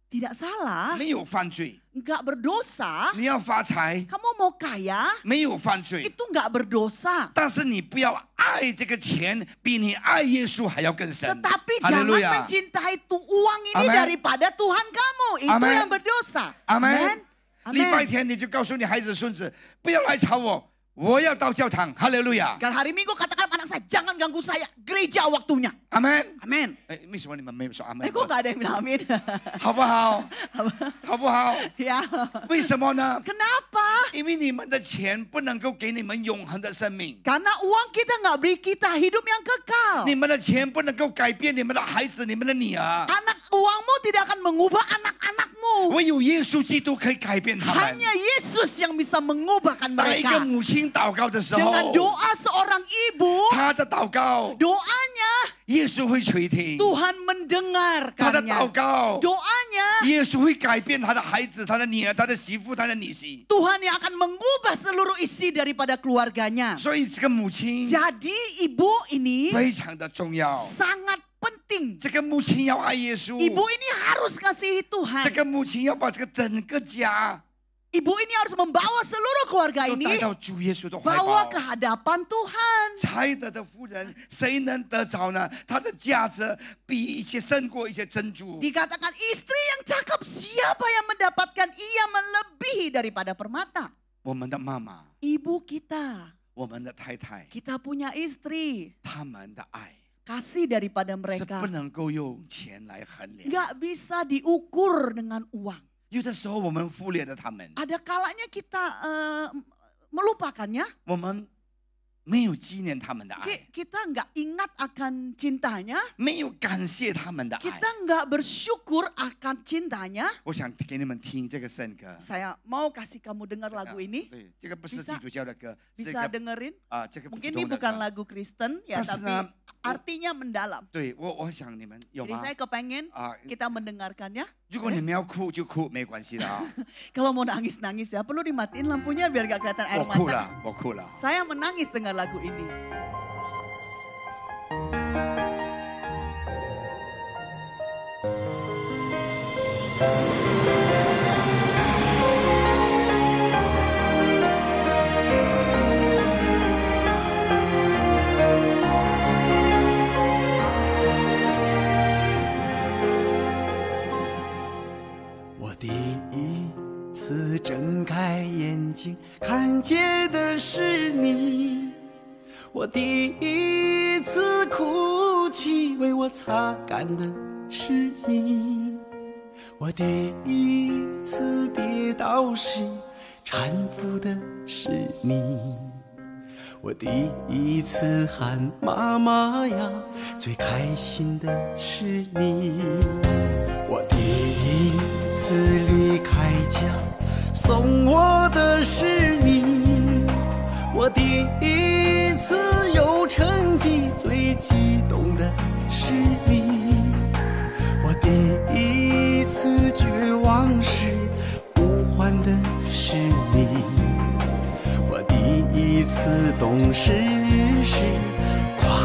tidak salah. 没有犯罪。 enggak berdosa. 你要发财。 kamu mau kaya. 没有犯罪。 itu enggak berdosa. 但是你不要爱这个钱，比你爱耶稣还要更深。 tetapi jangan mencintai uang ini daripada Tuhan kamu. Itu yang berdosa. Amen. 礼拜天你就告诉你孩子孙子，不要来吵我。 我要到教堂，哈利路亚。 Kalau hari Minggu katakan anak saya, jangan ganggu saya, gereja waktunya. Amen. Amen. 为什么你们没有说 Amen？ kok nggak ada yang bilang Amin？ 好不好？好不好？ ya。 为什么呢？ Kenapa？ 因为你们的钱不能够给你们永恒的生命。 Karena uang kita nggak beri kita hidup yang kekal. 你们的钱不能够改变你们的孩子、你们的女儿。 Uangmu tidak akan mengubah anak-anakmu. 唯有耶稣基督可以改变他们。 Hanya Yesus yang bisa mengubahkan mereka. 当一个母亲祷告的时候， dengan doa seorang ibu， 她的祷告 doanya 耶稣会垂听。 Tuhan mendengarkannya。 她的祷告 doanya 耶稣会改变他的孩子、他的女儿、他的媳妇、他的女婿。 Tuhan yang akan mengubah seluruh isi daripada keluarganya。 所以这个母亲 jadi ibu ini 非常的重要， sangat penting。 这个母亲要爱耶稣， ibu ini harus kasihi Tuhan。 这个母亲要把这个整个家。 Ibu ini harus membawa seluruh keluarga ini bawa ke hadapan Tuhan. 才德的妇人，谁能得着呢？她的价值比一切胜过一些珍珠。 Dikatakan istri yang cakep, siapa yang mendapatkan ia melebihi daripada permata. 我们的妈妈， ibu kita, 我们的太太， kita punya istri. 他们的爱 kasih daripada 是 mereka 不能够用钱来衡量， nggak bisa diukur dengan uang. 有的时候我们忽略了他们， Ada kalanya kita melupakannya. 我们没有纪念他们的爱， Kita nggak ingat akan cintanya. 没有感谢他们的爱。 Kita nggak bersyukur akan cintanya. 我想给你们听这个圣歌。 Saya mau kasih kamu dengar lagu ini. 对，这个不是基督教的歌， Bisa dengerin? 啊，这个 Mungkin ini bukan lagu Kristen ya, tapi artinya mendalam. 对，我想你们有 Jadi 吗？ saya kepengen kita mendengarkannya. 如果你们要哭就哭，没关系的啊。 Kalau mau nangis-nangis ya, perlu dimatiin lampunya biar gak kelihatan air 我哭 mata. 了，我哭了。 Saya menangis dengar lagu ini. 第一次睁开眼睛，看见的是你；我第一次哭泣，为我擦干的是你；我第一次跌倒时，搀扶的是你；我第一次喊妈妈呀，最开心的是你；我第一次离开家，送我的是你；我第一次有成绩，最激动的是你；我第一次绝望时，呼唤的是你；我第一次懂事时，夸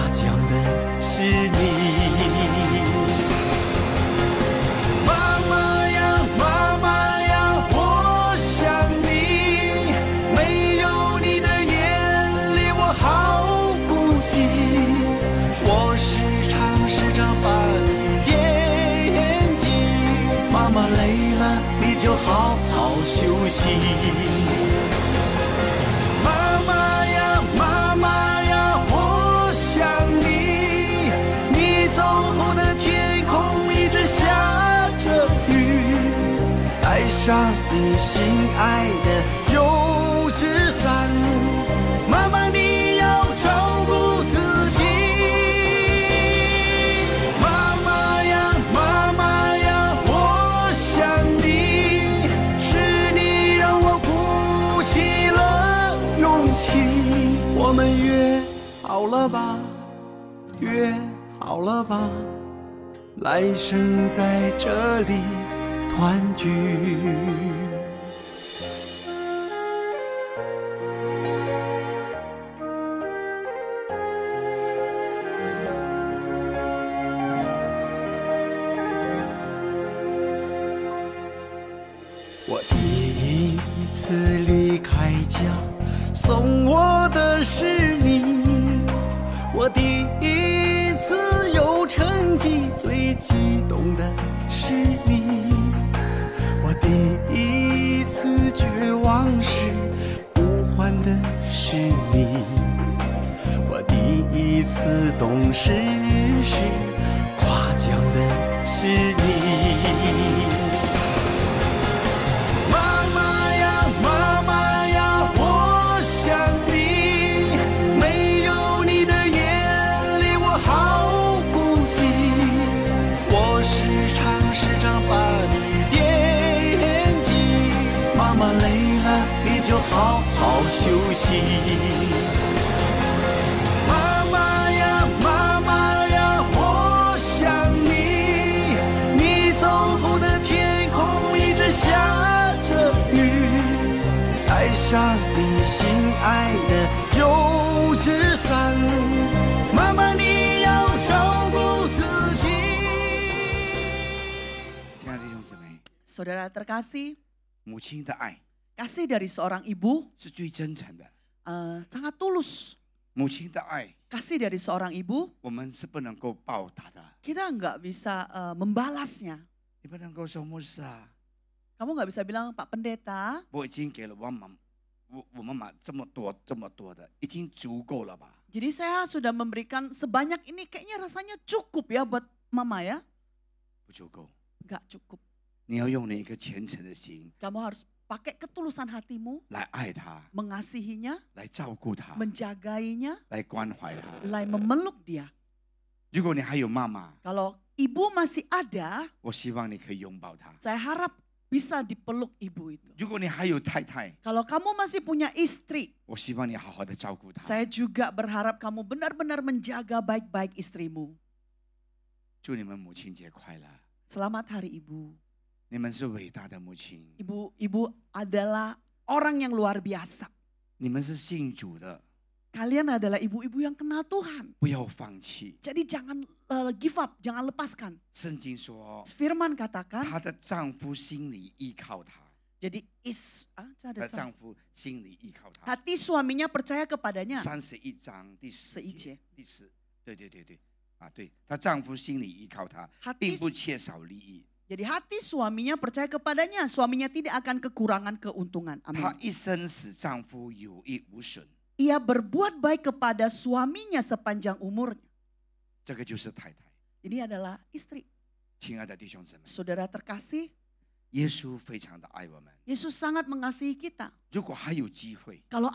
息。妈妈呀，妈妈呀，我想你。你走后的天空一直下着雨，带上你心爱的油纸伞。妈妈，你要照顾自己。妈妈呀，妈妈呀，我想你，是你让我鼓起了勇气。我们约好了吧，约好了吧，来生在这里团聚。我第一次离开家，送我的是你。我第一次有成绩，最激动的是你。我第一次绝望时，呼唤的是你。我第一次懂事时，夸奖的是你。妈妈呀，妈妈呀，我想你，没有你的眼泪我好孤寂。我时常把你惦记。妈妈累了，你就好好休息。妈妈呀，妈妈呀，我想你。你走后的天空一直下着雨，带上你心爱的油纸伞。妈妈，你要照顾自己。亲爱的弟兄姊妹， Saudara terkasih, 母亲的爱 kasih dari seorang ibu 是最真诚的。 sangat tulus. 母亲的爱 Kasih dari seorang ibu 我们是不能够报答的。 kita nggak bisa membalasnya. 你不能够说牧师啊， Kamu nggak bisa bilang Pak Pendeta, 我已经给了我妈妈这么多的，已经足够了吧？ jadi saya sudah memberikan sebanyak ini, kayaknya rasanya cukup ya buat mama ya? 不足够， Nggak cukup. 你要用你一个虔诚的心 Kamu harus pakai ketulusan hatimu, 来爱她， mengasihinya, 来照顾她， menjagainya, 来关怀她。 来memeluk dia. 如果你还有妈妈， Kalau ibu masih ada, 我希望你可以拥抱她。 saya harap bisa dipeluk ibu itu. 如果你还有太太， Kalau kamu masih punya istri, 我希望你好好的照顾她。 saya juga berharap kamu benar-benar menjaga baik-baik istrimu. 祝你们母亲节快乐！ Selamat Hari Ibu. 你们是伟大的母亲， Ibu adalah orang yang luar biasa. 你们是信主的， Kalian adalah ibu-ibu yang kenal Tuhan. 不要放弃。 Jadi jangan give up, jangan lepaskan. 圣经说， Firman katakan, 她的丈夫心里依靠她， jadi 她的丈夫心里依靠她。 hati suaminya percaya kepadanya. 31章第10节， 11. 对啊，对，她丈夫心里依靠她，并不缺少利益。 Jadi hati suaminya percaya kepadanya, suaminya tidak akan kekurangan keuntungan. 她 Amin. 一生使丈夫有益无损， Ia berbuat baik kepada suaminya sepanjang umurnya. 这个就是太太。 Ini adalah istri. 亲爱的弟兄姊妹， Saudara terkasih, 耶稣非常的爱我们。 Yesus sangat mengasihi kita. 如果还有机会， Kalau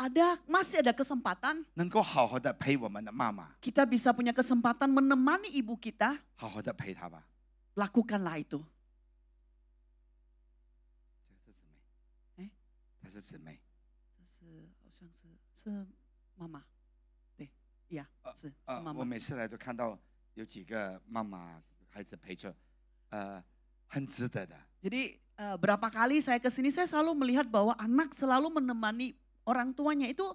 masih ada kesempatan, 能够好好的陪我们的妈妈， kita bisa punya kesempatan menemani ibu kita, 好好的陪她吧。 lakukanlah itu. 她是姊妹，好像是妈妈，对，呀，是妈妈。我每次来都看到有几个妈妈孩子陪着，很值得的。 Jadi berapa kali saya kesini, saya selalu melihat bahwa anak selalu menemani orang tuanya itu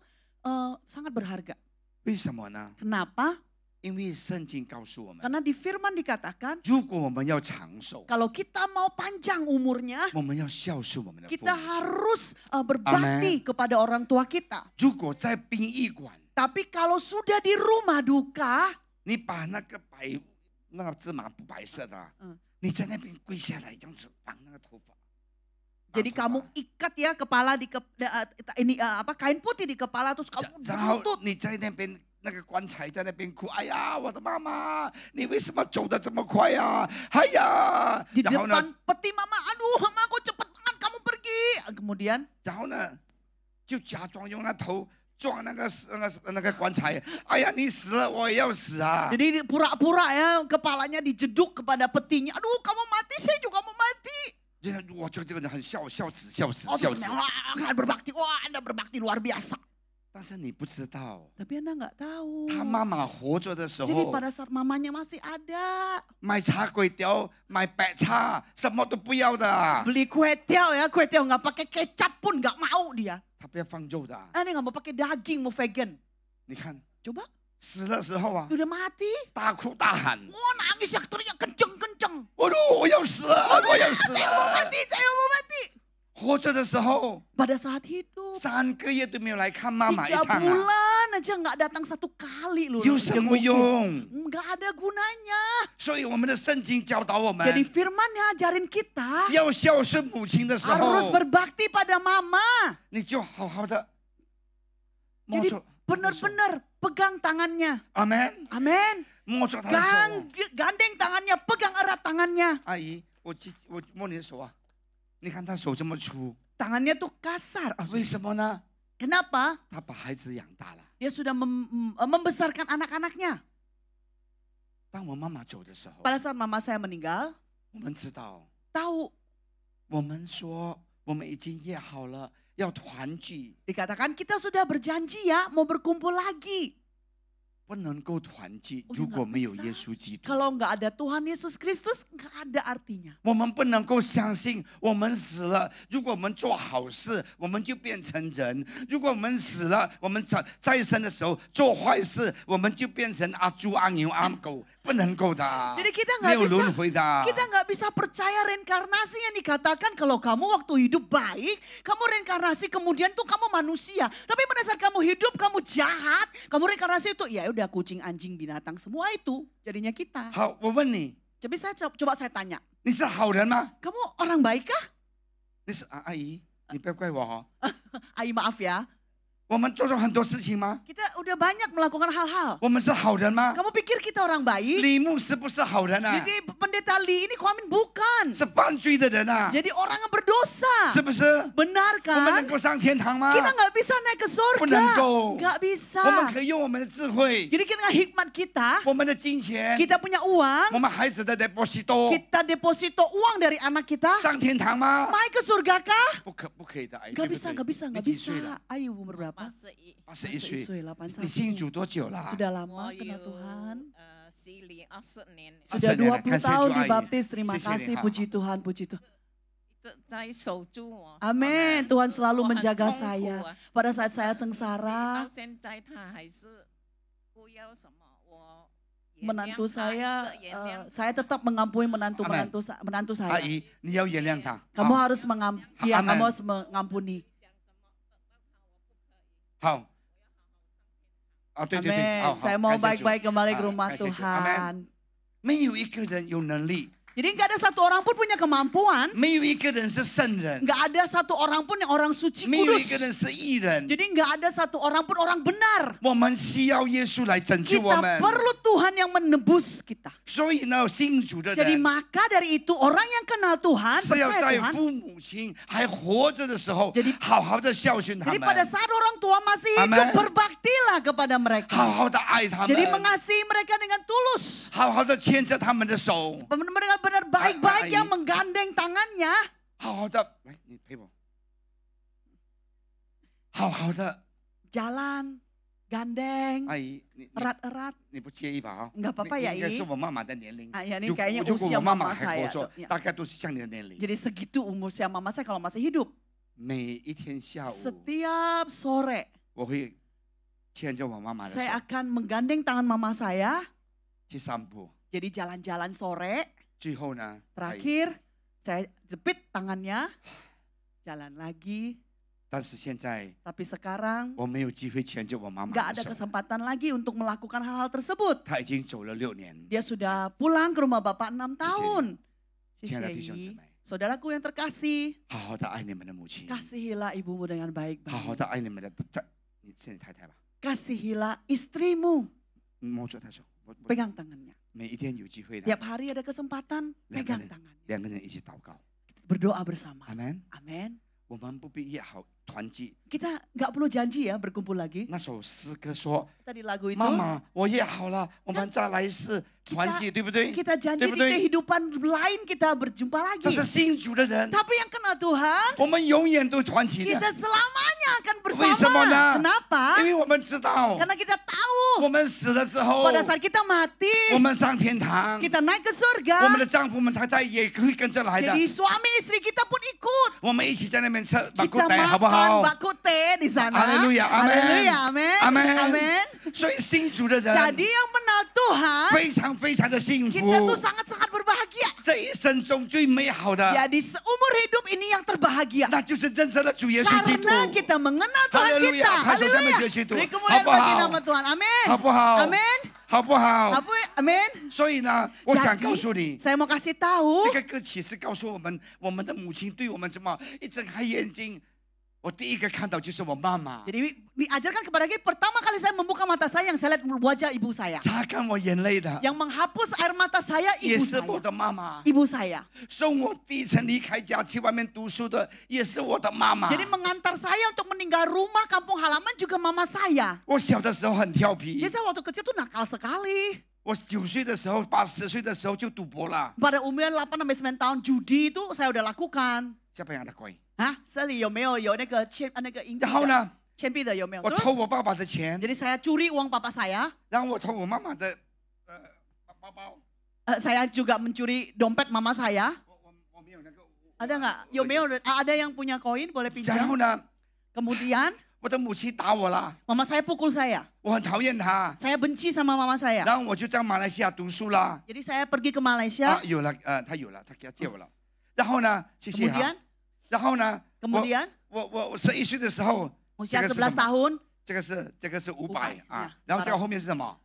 sangat berharga. 为什么呢？ Kenapa? 因为圣经告诉我们， Karena di firman dikatakan, 如果我们要长寿， kalau kita mau panjang umurnya, 我们要孝顺我们的父 kita 母亲。 harus berbakti kepada orang tua kita. 如果在殡仪馆， Tapi kalau sudah di rumah duka, 你把那个芝麻不白色的，你在那边跪下来这样子绑那个头发， Jadi kamu ikat ya kepala di kain putih di kepala terus kamu 然后 berlutut. 你在那边那个棺材在那边哭，哎呀，我的妈妈，你为什么走得这么快呀？哎呀， Di 然后呢， depan peti mama, aduh mama kok cepet banget kamu pergi. Kemudian 然后呢，就假装用那头撞那个棺材，哎呀，你死了，我也要死啊！ jadi pura-pura ya kepalanya dijeduk kepada petinya. Aduh kamu mati, saya juga mau mati. 我觉得这个人很孝子。 Oh, terus wah, berbakti, wah Anda berbakti luar biasa. 但是你不知道， Tapi Anda nggak tahu. 他妈妈活着的时 Jadi 候， pada saat mamanya masih ada. 买茶粿条、买白茶，什么都不要的。 Beli kue tiao ya, kue tiao nggak pakai kecap pun nggak mau dia. 他不要放肉的。 Dia nggak mau pakai daging, mau vegan. 你看， Coba. 死的时候啊， Udah mati. 大哭大喊， Wah nangis ya, teriak kenceng-kenceng. 我要死了，我要死 Saya mau 了。 mati, saya mau mati. 活着的时候， Pada saat hidup. 3个月都没有来看妈妈一 3 趟啊， bulan aja nggak datang 1 kali loh. 有什么用？ Nggak ada gunanya. 所以我们的圣经教导我们， Jadi firman ajarin kita 要孝顺母亲的时 harus 候， berbakti pada mama. 你就好好的摸 Jadi 着， benar-benar pegang tangannya. 阿门， Amin. 摸着她的手。 Gandeng tangannya, pegang erat tangannya. 阿姨，我摸你的手啊，你看她手这么粗， Tangannya tuh kasar. 为什么呢？ Kenapa? 她把孩子养大了。 Dia sudah membesarkan anak-anaknya. 当我妈妈走的时候， Pada saat mama saya meninggal, 我们知道， tahu 我们说我们已经约好了要团聚， dikatakan kita sudah berjanji ya mau berkumpul lagi. 不能够团聚， Oh, 如果 nggak 没有 bisa. 耶稣基督。 Kalau nggak ada Tuhan Yesus Kristus, nggak ada artinya. 我们不能够相信我们死了，如果我们做好事，我们就变成人；如果我们死了，我们在生的时候做坏事，我们就变成阿猪、阿牛、阿狗，不能够的。 Jadi kita 没 nggak 有 bisa, 轮回的。 kita nggak bisa percaya reinkarnasi yang dikatakan kalau kamu waktu hidup baik, kamu reinkarnasi kemudian tuh kamu manusia. Tapi pada saat kamu hidup kamu jahat, kamu reinkarnasi itu ya udah kucing, anjing, binatang semua itu jadinya kita. 好，我问你， Coba saya tanya, 你是好人吗？ kamu orang baik kah? 你是阿姨，你不要怪我哦。 Ai maaf ya. 我们做了很多事情吗？ Kita udah banyak melakukan hal-hal. 我们是好人吗？ Kamu pikir kita orang baik? 李牧师不是好人啊， Jadi pendeta Li ini Kwamin bukan. 是犯罪的人啊， Jadi orang yang berdosa. 是不是？ Benar 我们能 kan? 够上天堂吗？ Kita nggak bisa naik ke 不能 surga. 够。 Nggak bisa. 我们可以用我们的智慧， Jadi dengan hikmat kita, 我们的金钱， kita punya uang, 我们孩子的 deposito， kita deposito uang dari anak kita, 上天堂吗？ naik ke surga kah? 不可以的，哎， Nggak 对不 bisa, 对 nggak bisa, 你 nggak 几岁 bisa. 了？ Ayu umur berapa? 81岁。 81. 你信主多久了？ Sudah lama kenal Tuhan. 20年， Sudah 20 tahun Ayu. dibaptis. Terima谢谢你， kasih, 好。 puji Tuhan, puji Tuhan. 在守住我。 Amin. Tuhan selalu Tuhan menjaga痛苦 saya. 啊 Pada saat saya sengsara, 到现在他还是不要什么我。 menantu saya, saya tetap mengampuni menantu saya. 阿姨，你要原谅他。 Kamu 好 harus ya, Amen. kamu harus mengampuni. 好。啊，对对对， Amin. 好好 Saya mau 感谢主 baik-baik kembali ke 啊 rumah 感谢主 Tuhan. Amen. 没有一个人有能力， Jadi nggak ada satu orang pun punya kemampuan. 没有一个人是圣人， Nggak ada satu orang pun yang orang suci 没有一个 kudus. 人是义人。 Jadi nggak ada satu orang pun orang benar. 我们需要耶稣来拯救我 Kita 们。 perlu Tuhan yang menebus kita. 所以呢，信主的 Jadi 人 maka dari itu orang yang kenal Tuhan, 是要 percaya 在 Tuhan. 父母亲还活着的时候，好好的孝顺他 Jadi 们， pada saat orang tua masih hidup, Amen. berbaktilah kepada mereka. 好好的爱他 Jadi 们， mengasihi mereka dengan tulus. 好好的牵着他们的手， Benar-benar baik-baik yang menggandeng tangannya. 好好的来，你陪我，好好的。 Jalan, gandeng, 阿姨，你 erat-erat. 你不介意吧？哈， Nggak apa-apa ya, 应该 I. 是我妈妈的年龄。 Ah, ya, ini 如 kayaknya 如果 usia 我妈妈 mama 还活 saya. 着 Ya. 大概都是像你的年龄。 Jadi segitu umur usia mama saya kalau masih hidup. 每一天下午， Setiap sore 我会牵着我妈妈的手 saya akan menggandeng tangan mama saya. 去散步。 Jadi jalan-jalan sore. 最后呢，阿姨 Terakhir saya jepit tangannya. Jalan lagi. 但是现在 Tapi sekarang 我没有机会牵着我妈妈 nggak 的 ada 手， kesempatan lagi untuk melakukan hal-hal tersebut. 她已经走了6年。 Dia sudah pulang ke rumah bapak 6 tahun. 亲爱的弟兄姊妹， Saudaraku yang terkasih, 好好的爱你们的母亲， kasihilah ibumu dengan 好 baik-baik. 好的爱你们的，你是你太太吧？ Kasihilah istrimu. 摸着她手， Pegang tangannya. 每一天有机会的， Tiap hari ada kesempatan, 两个 pegang 人 tangannya. 两个人一起祷告， Berdoa bersama. 阿门。 Amin. 我们不必约好团聚。 Kita nggak perlu janji ya berkumpul lagi. 那首诗歌说 Tadi lagu：“ itu 妈妈，我约好了，我们再来一次团聚，对不对？ kita janji 对不 di 对？ kehidupan lain kita berjumpa 但 lagi. 是信主的人， Tapi yang kenal Tuhan, 我们永远都团聚的。 kita selamanya akan 为什么 bersama. 呢？ Kenapa? 因为我们知道， Karena kita tahu 我们死了之后， pada saat kita mati, 我们上天堂， kita naik ke 我们 surga. 的丈夫们太太也会跟着来的。 Jadi suami istri kita pun ikut. 我们一起在那边吃 Kita bakut teh，好不 makan 好？ bakut teh di sana. Haleluya, amin. Haleluya, amin. Amin. Amin. 所以信主的人 Jadi yang mengenal Tuhan, 非常非常的幸福 kita，tuh sangat-sangat berbahagia. 这一生中最美好的， Jadi seumur hidup ini yang terbahagia. 那就是真正的主耶稣基督。 Karena kita mengenal Tuhan Haleluya, kita. 拍手赞美 Haleluya. 耶稣基督， Beri 好 kemuliaan 不 bagi 好？ nama Tuhan. Amin. 好不好？ Amin. 好不好？ Amin. 所以呢，我想告诉 Jadi, 你， saya mau kasih tahu, 这个歌启示告诉我们，我们的母亲对我们怎么一睁开眼睛，我第一个看到就是我妈妈， jadi diajarkan kepada kita, pertama kali saya membuka mata saya, yang saya lihat wajah ibu saya. 擦干我眼泪的， Yang menghapus air mata saya, 也 ibu 是我 saya. 的妈妈。 Ibu saya. 送我第一次离开家去外面读书的，也是我的妈妈。 Jadi mengantar saya untuk meninggal rumah kampung halaman juga mama saya. 我小的时候很调皮 Jadi，saya waktu kecil tuh nakal sekali. 我9岁的时候、8、10岁的时候就赌博了。 Pada umur 8-9 tahun judi itu saya udah lakukan. Siapa yang ada koin？ Hah? 这里有没有那个硬币的？然后呢，钱币的有没有？我偷我爸爸的钱， Jadi saya curi uang papa saya. 然后我偷我妈妈的包包。 Saya juga mencuri dompet mama saya. 我没有那个。 Ada nggak? Ada yang punya koin boleh 然后 pinjam? 呢， Kemudian 我的母亲打我了， mama saya pukul saya. 我很讨厌她。 Saya benci sama mama saya. 然后我就在马来西亚读书了。 Jadi saya pergi ke Malaysia. 啊，有了，他有了，他给他借我了。然后呢，谢谢哈 Kemudian,。然后呢， Kemudian 我11岁的时候， usia 这个是 11 什么？ tahun. 这个是500啊呀，然后这个后面是什么？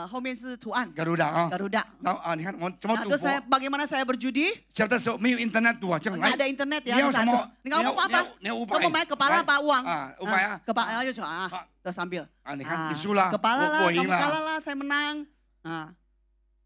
后面是图案 Garuda 啊。 Garuda. 然后啊，你看我怎么 Nah, 赌 terus 博？ bagaimana saya berjudi? 小的时候没有 internet 赌啊，这样 Nggak ada internet ya 你要 di 什 saat 么 itu.？你mau apa? 你要 Kamu mau main kepala 来 apa uang? 啊，500啊。 Kepala ayo coba. Terus ambil. 啊，你看你输了， Kepala lah, 我赢 kamu kalah 了。 lah, saya menang. Nah,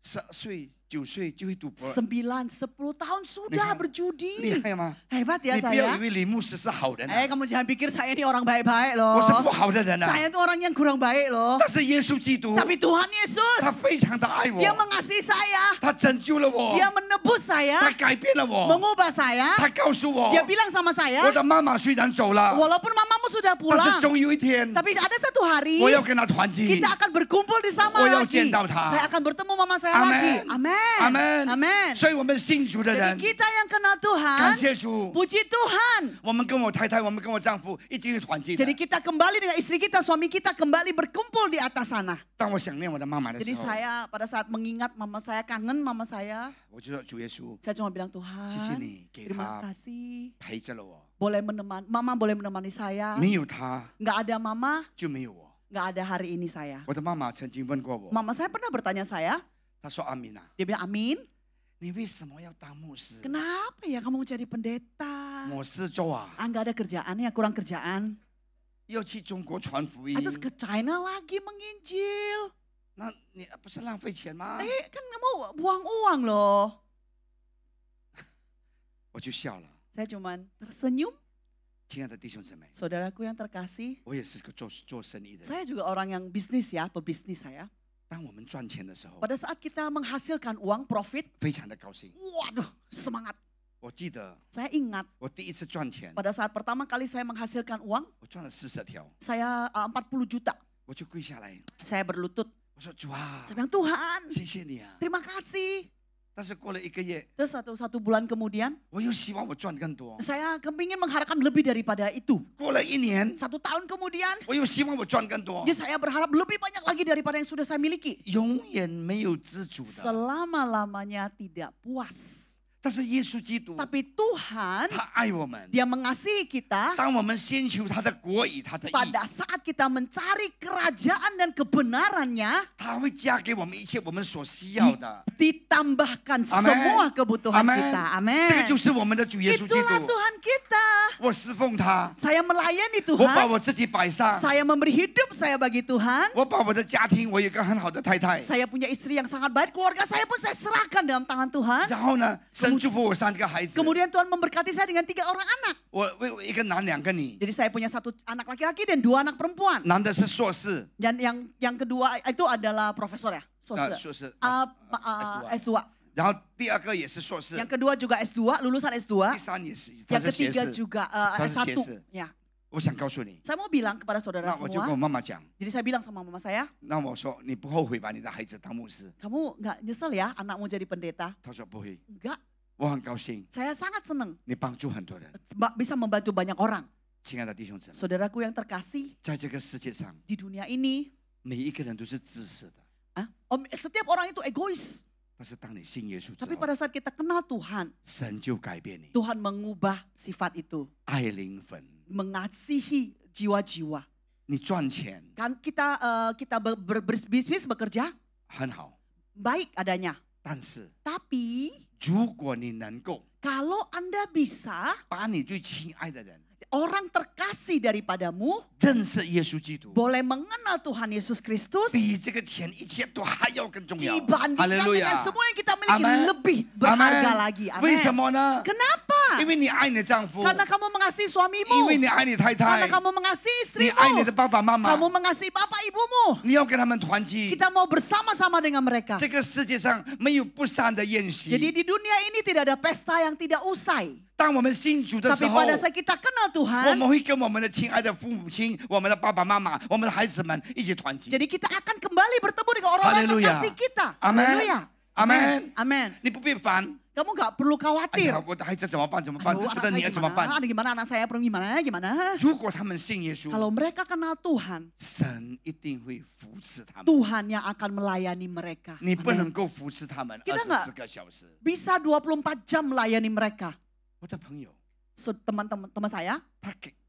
10岁、9岁就会赌博， 9, 10 tahun sudah berjudi. 厉害吗？ Hebat ya 你不要 saya. 以为李牧师是好人啊， Kamu jangan pikir saya ini orang baik-baik loh. 我是不好的人啊。 Saya itu orang yang kurang baik loh. 但是耶稣基督， Tapi Tuhan 他 Yesus, 非常的爱我， Dia mengasihi saya. 他拯救了我， Dia menebus 他 saya, 改变了我， mengubah saya. 他告诉我， Dia bilang sama saya, 我的妈妈虽然走了， walaupun mamamu sudah 但 pulang, 是终有一天， tapi ada satu hari 我要跟他团聚。 kita akan berkumpul di sama 我要 lagi. 见到他。 Saya akan bertemu mama saya Amin. lagi. Amin. Amin. Amin. 所以我们信主的 Jadi 人， kita yang kenal 感 Tuhan, 谢主， puji Tuhan. 我们跟我太太，我们跟我丈夫一起团聚的 Jadi。kita kembali dengan istri kita, suami kita kembali berkumpul di atas sana. 当我想念我的妈妈的 Jadi 时候， saya pada saat mengingat mama saya, kangen mama saya, 我就说主耶稣， saya cuma bilang 谢谢 Tuhan, 你给 terima 他 kasih. 陪着了我， Boleh menemani, mama boleh menemani saya. 没有他 Nggak ada mama, 就没有我。 nggak ada hari ini saya. 我的妈妈曾经问过我， Mama saya pernah bertanya saya, 她说阿敏啊， dia bilang, Amin, 你为什么要当牧师？ kenapa ya kamu jadi pendeta? 我是做啊， Nggak ada kerjaan ya, kurang kerjaan. 要去中国传福音， Terus ke China lagi menginjil. 那你不是浪费钱吗？ Kan kamu buang uang loh. 我就笑了。 Saya cuman tersenyum. 亲爱的弟兄姊妹， Saudaraku yang terkasih, 我也是个做生意的人。 saya juga orang yang bisnis ya, pebisnis saya. 当我们赚钱的时候， Pada saat kita menghasilkan uang, profit, 非常的高兴。 waduh, semangat. 我记得 Saya ingat 我第一次赚钱， pada saat pertama kali saya menghasilkan uang, 我赚了40条， saya 40 juta. 我就跪下来， Saya berlutut. 我说主啊， Saya bilang, Tuhan, 谢谢你啊。 terima kasih. 但是过了1个月， Terus satu bulan kemudian, 我又希望我赚更多。 saya kepingin mengharapkan lebih daripada itu. 过了1年， 1 tahun kemudian, 我又希望我赚更多。 jadi saya berharap lebih banyak lagi daripada yang sudah saya miliki. 永远没有知足的。 Selama-lamanya tidak puas. 但是耶稣基督 Tapi Tuhan 他爱我们， Dia mengasihi kita. 当我们先求他的国与他的义， Pada saat kita mencari kerajaan dan kebenarannya, 他会加给我们一切我们所需要的。 ditambahkan Amen. semua kebutuhan Amen. kita. 这个 Amin. 就是我们的主耶稣基 Itulah 督。 Tuhan kita. 我侍奉他， Saya melayani 我把 Tuhan. 我自己摆上， Saya memberi hidup saya bagi Tuhan. 我把我的家庭，我有一个很好的太太。 Saya punya istri yang sangat baik, keluarga saya pun saya serahkan dalam tangan Tuhan. 然后呢，神祝福我3个孩子， Kemudian Tuhan memberkati saya dengan 3 orang anak. 我一个男2个女， Jadi saya punya 1 anak laki-laki dan 2 anak perempuan. 男的是硕士， Dan yang kedua itu adalah profesor ya, 硕士 S2. 然后第2个也是硕士， Yang kedua juga S2, lulusan 第 S2. 3也是，他 Yang 是学 ketiga 士。 juga 他是学 S1. 士。 Ya. 我想告诉你， Saya mau bilang kepada saudara 那我就跟我 semua. 妈妈讲， Jadi saya bilang sama mama saya, 那我说你不后悔把你的孩子当牧师？ kamu nggak nyesel ya anakmu jadi pendeta? 他说不会， Enggak. 我很高兴， Saya sangat senang 你帮助很多人。 bisa membantu banyak orang. 亲爱的弟兄姊妹， Saudaraku yang terkasih, 在这个世界上， di dunia ini, 每一个人都是自私的， setiap orang itu egois. 但是当你信耶稣之 Tapi 后， pada saat kita kenal Tuhan, 神就改变你， Tuhan mengubah sifat itu, 爱灵魂。 mengasihi jiwa-jiwa. 你赚钱 Kan kita berbisnis bekerja 很好， baik adanya. 但是 Tapi 如果你能够 kalau Anda bisa 把你最亲爱的人 orang terkasih daripadamu 认识耶稣基督， boleh mengenal Tuhan Yesus Kristus 比这个钱一切都还要更重要。 dibandingkan 哈利路 dengan 亚！ semua yang kita miliki Amen. lebih berharga Amen. lagi. 为什 Amin. 么呢？ Kenapa? 因为你爱你的丈夫， Karena kamu mengasihi 因 suamimu. 为你爱你太 Karena 太， kamu mengasihi 你爱你 istrimu. 的爸爸妈妈， Kamu mengasihi bapak ibumu. 你要跟他们团聚。 Kita mau bersama-sama dengan mereka. 这个世界上没有不散的宴席。 Jadi di dunia ini tidak ada pesta yang tidak usai. 当我们信主的时 Tapi 候， pada saat kita kenal 我 Tuhan, 们会跟我们的亲爱的父母亲、我们的爸爸妈妈、我们的孩子们一起团聚。 jadi kita akan kembali bertemu dengan orang-orang Haleluya. terkasih kita. Amen. Haleluya. Amen. Amen. 你不必烦， Kamu nggak perlu 哎 khawatir. 呀，我的孩子怎么办？怎么办？ Aduh, 我 anak 的女 saya 儿怎么 gimana? 办？ Ada gimana anak saya perlu gimana? Gimana? 如果他们信耶稣， Kalau mereka kenal Tuhan, 神一定会扶持他们。 Tuhan yang akan melayani mereka. 你不 Amen. 能够扶持他们 Kita nggak 24个小时。 Bisa 24 jam melayani mereka. 我的朋友， Teman-teman saya,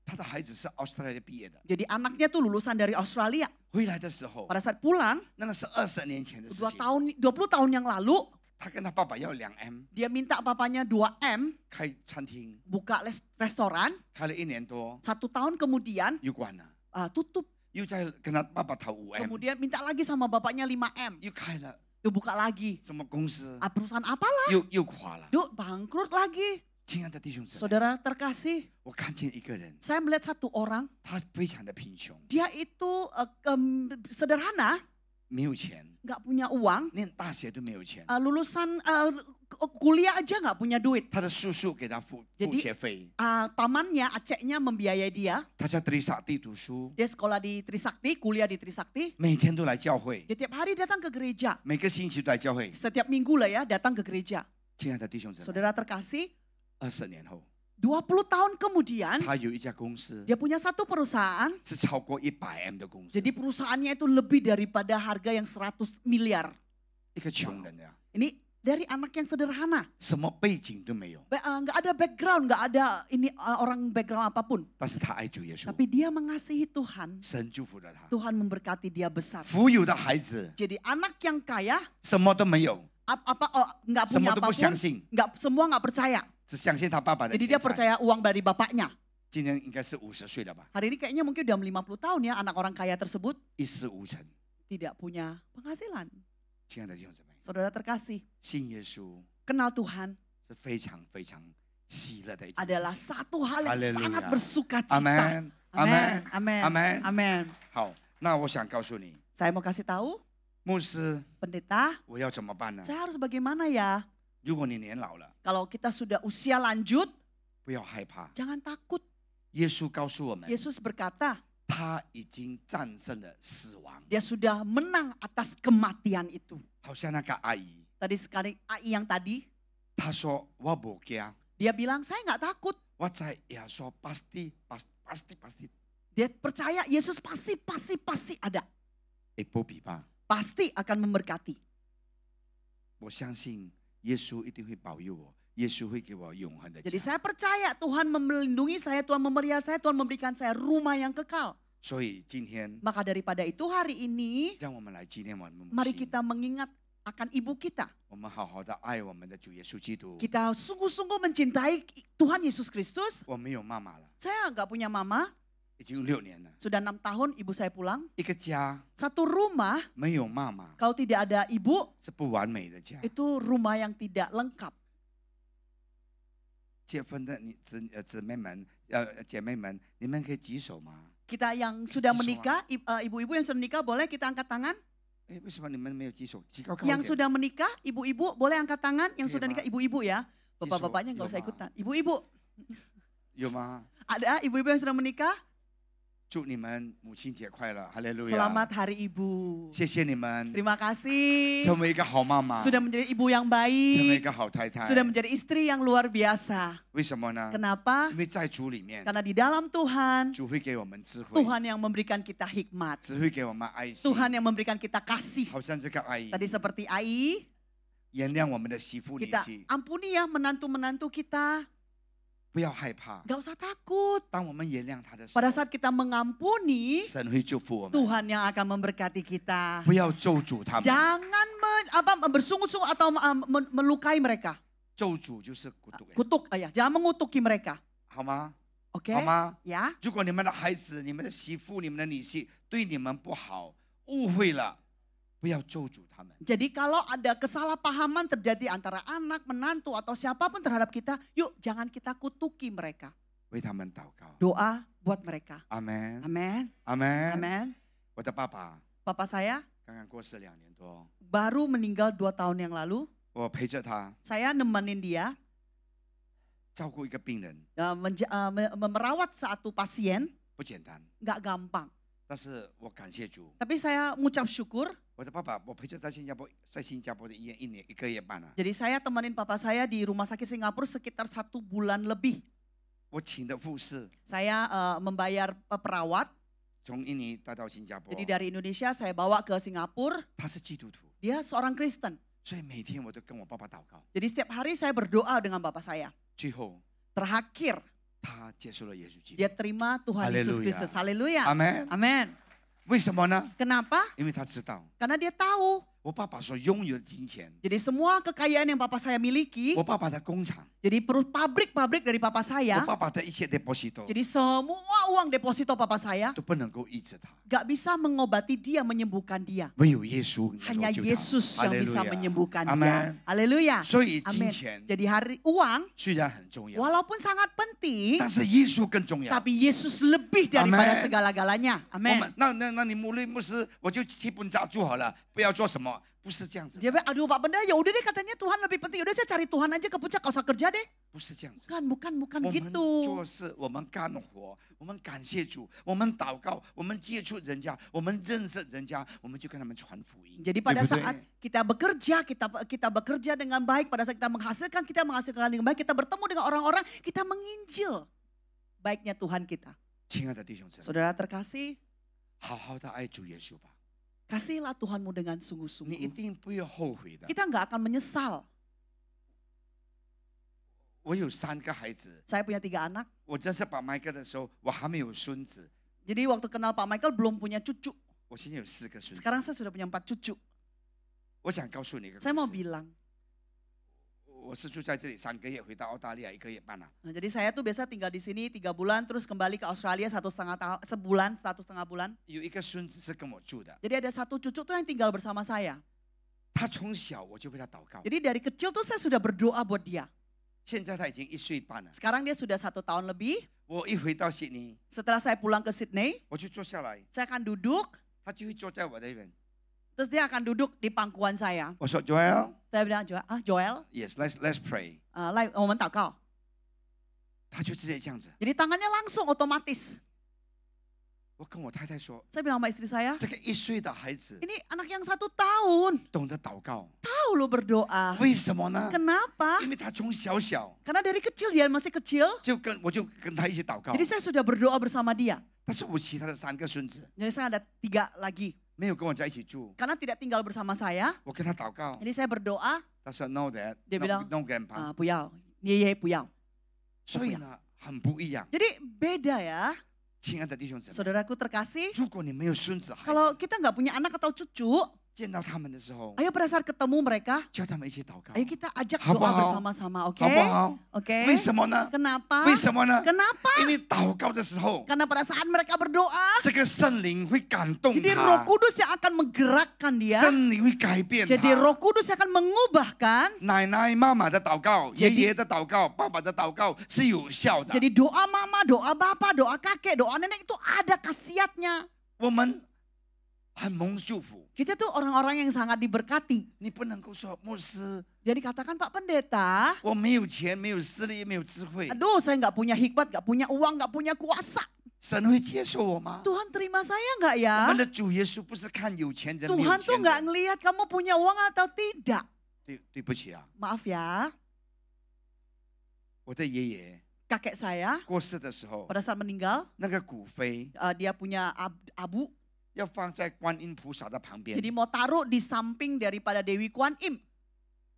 他的孩子是澳大利亚毕业的， jadi anaknya tuh lulusan dari Australia. 回来的时候， Pada saat pulang, 那个是20年前的事 20 情。 tahun yang lalu, 他跟他爸爸要2M， dia minta papanya 2M 开餐厅， buka restoran. 开了1年多， 1 tahun kemudian 又关了， tutup. 又在跟他爸爸讨5M， Kemudian minta lagi sama bapaknya 5M. 又开了 Yuk buka lagi. 什么公司， Perusahaan apalah. 又垮了。 Yuk bangkrut lagi. 亲爱的弟兄姊妹， Saudara terkasih, 我看见一个人， saya melihat satu orang. 他非常的贫穷， Dia itu sederhana, 没有钱， nggak punya uang. 念大学都没有钱。 Lulusan kuliah aja nggak punya duit. 他的叔叔给他付 Jadi 学费， pamannya, aceknya membiayai dia. 他在Trisakti 读书， Dia sekolah di Trisakti, kuliah di Trisakti. 每天都来教会， Dia tiap hari datang ke gereja. 每个星期都来教会。 Setiap minggu lah ya datang ke gereja. 亲爱的弟兄姊妹， Saudara terkasih, 20年后， 20 tahun kemudian 他有一家公司 dia punya satu perusahaan. 是超过100M 的公司， Jadi perusahaannya itu lebih daripada harga yang 100 miliar. 一个穷人呀， Ini dari anak yang sederhana. 什么背景都没有， Nggak ada background, nggak ada ini orang background apapun. 但是他爱主耶稣， Tapi dia mengasihi Tuhan. 神祝福了他。 Tuhan memberkati dia besar. 富有的孩子 Jadi anak yang kaya 什么都没有， nggak 什 punya 么都不 apapun, 相信， semua nggak percaya. 只相信他爸爸的 Jadi 钱 dia 财。 percaya uang dari bapaknya. 今年应该是50岁了吧， Hari ini kayaknya mungkin udah 50 tahun ya anak orang kaya tersebut 一事无成。 tidak punya penghasilan. 亲爱的弟兄姊妹， Saudara terkasih, 信耶稣 kenal Tuhan 是非常非常喜乐的一件 adalah 事情。 satu hal yang Haleluya. sangat bersuka cita. Amen. Amen. Amen. Amen. Amen. Amen. 好，那我想告诉你， Saya mau kasih tahu, 牧师， pendeta, 我要怎么办呢？ saya harus bagaimana ya? 如果你年老了， Kalau kita sudah usia lanjut, 不要害怕。 jangan takut. 耶稣告诉我们， Yesus berkata, 他已经战胜了死亡。 dia sudah menang atas kematian itu. 好像那个阿姨， Tadi sekali AI yang tadi, 她说我不惊， dia bilang, saya nggak takut. 我在耶稣pasti Dia percaya Yesus pasti ada. 会保庇吧。 Pasti akan memberkati. 我相信耶稣一定会保佑我， Jadi saya percaya Tuhan melindungi saya, Tuhan memelihara saya, Tuhan memberikan saya rumah yang kekal. Maka daripada itu hari ini, mari kita mengingat akan ibu kita. Kita sungguh-sungguh mencintai Tuhan Yesus Kristus. Saya nggak punya mama. Sudah 6 tahun ibu saya pulang. Satu rumah, kalau tidak ada ibu, itu rumah yang tidak lengkap. Kita yang sudah menikah, ibu-ibu yang sudah menikah, boleh kita angkat tangan? Yang sudah menikah, ibu-ibu boleh angkat tangan. Yang sudah nikah, ibu-ibu ya. Bapak-bapaknya nggak usah ikutan. Ibu-ibu. Ada ibu-ibu yang sudah menikah? Selamat Hari Ibu. Terima kasih. Sudah menjadi ibu yang baik. Sudah menjadi istri yang luar biasa. Kenapa? Karena di dalam Tuhan, Tuhan yang memberikan kita hikmat. Tuhan yang memberikan kita kasih. Tadi seperti Ai, kita ampuni ya menantu-menantu kita. Gak usah takut. Pada saat kita mengampuni, Tuhan yang akan memberkati kita. Jangan bersungut-sungut atau melukai mereka. Kutuk, ayah. Jangan mengutuki mereka. Oke? Ya. Jadi kalau ada kesalahpahaman terjadi antara anak, menantu atau siapapun terhadap kita, yuk jangan kita kutuki mereka. Doa buat mereka. Amin. Amin. Amin. Amin. Papa saya baru meninggal 2 tahun yang lalu. Saya nemenin dia. Memerawat satu pasien. Gak gampang. Tapi saya mengucap syukur. Jadi saya temenin papa saya di rumah sakit Singapura sekitar 1 bulan lebih. Saya membayar perawat. Jadi dari Indonesia saya bawa ke Singapura. Dia seorang Kristen. Jadi setiap hari saya berdoa dengan bapak saya. Terakhir, dia terima Tuhan Yesus Kristus. Haleluya. Amin. Amin. Kenapa? Karena dia tahu. Jadi semua kekayaan yang papa saya miliki. Jadi pabrik-pabrik dari papa saya. Jadi semua uang deposito papa saya. Gak bisa mengobati dia, menyembuhkan dia. Hanya Yesus yang bisa menyembuhkan dia. Haleluya. Amin. Jadi uang walaupun sangat penting. Tapi Yesus lebih daripada segala-galanya. Amin. Dia bilang, aduh Pak Benda, ya udah deh katanya Tuhan lebih penting. Udah saya cari Tuhan aja ke puncak, gak usah kerja deh. Bukan gitu. Jadi pada saat kita bekerja dengan baik, pada saat kita menghasilkan dengan baik, kita bertemu dengan orang-orang, kita menginjil baiknya Tuhan kita. Saudara terkasih, kasihlah Tuhanmu dengan sungguh-sungguh. Kita nggak akan menyesal. Saya punya 3 anak. Jadi waktu kenal Pak Michael belum punya cucu. Sekarang saya sudah punya 4 cucu. Saya mau bilang. Jadi saya tuh biasa tinggal di sini 3 bulan, terus kembali ke Australia 1,5 bulan. Jadi ada 1 cucu tuh yang tinggal bersama saya. Jadi dari kecil tuh saya sudah berdoa buat dia. Sekarang dia sudah 1 tahun lebih. Setelah saya pulang ke Sydney, saya akan duduk. Terus dia akan duduk di pangkuan saya. Saya bilang, Joel. Yes, let's pray. 我们祷告. Jadi tangannya langsung otomatis. Saya bilang sama istri saya, ini anak yang 1 tahun. Tahu lo berdoa. Kenapa? Karena dari kecil dia masih kecil. Jadi saya sudah berdoa bersama dia. Jadi saya ada 3 lagi. Karena tidak tinggal bersama saya. Jadi saya berdoa. Dia bilang, 爷爷不要。所以呢，很不一样。 Jadi beda ya. 亲爱的弟兄姊妹， Saudaraku terkasih, 如果你没有孙子孩子， kalau kita nggak punya anak atau cucu, 见到他们的时候， ayo pada saat ketemu mereka, 叫他们一起祷告， ayo kita ajak 好不 doa 好？ bersama-sama, oke? 好不好？ Oke. 为什么呢？ Kenapa? 为什么呢？ Kenapa? 因为祷告的时候， Karena pada saat mereka berdoa, 这个圣灵会感动 jadi Roh 他， Kudus yang akan menggerakkan dia. 圣灵会改变 Jadi 他。 Roh Kudus yang akan mengubahkan. 奶奶、妈妈的祷告，爷爷的祷告，爸爸的祷告是有效的。 Jadi doa mama, doa bapak, doa kakek, doa nenek itu ada khasiatnya. 我们很蒙祝福。 Kita tuh orang-orang yang sangat diberkati. 你不能够说牧师， Jadi katakan Pak Pendeta, 我没有钱，没有势力，没有智慧， aduh saya nggak punya hikmat, nggak punya uang, nggak punya kuasa. 神会接受我吗？ Tuhan terima saya nggak 我 ya? 们的主耶稣不是看有钱人没有 Tuhan tuh 钱 nggak 人。 ngelihat kamu punya uang atau tidak. 对不起啊， Maaf ya, 我的爷爷 kakek saya 过世的时候， pada saat meninggal, 那个骨灰 dia punya abu. 要放在观音菩萨的旁边， Jadi mau taruh di samping daripada Dewi Kuan Im.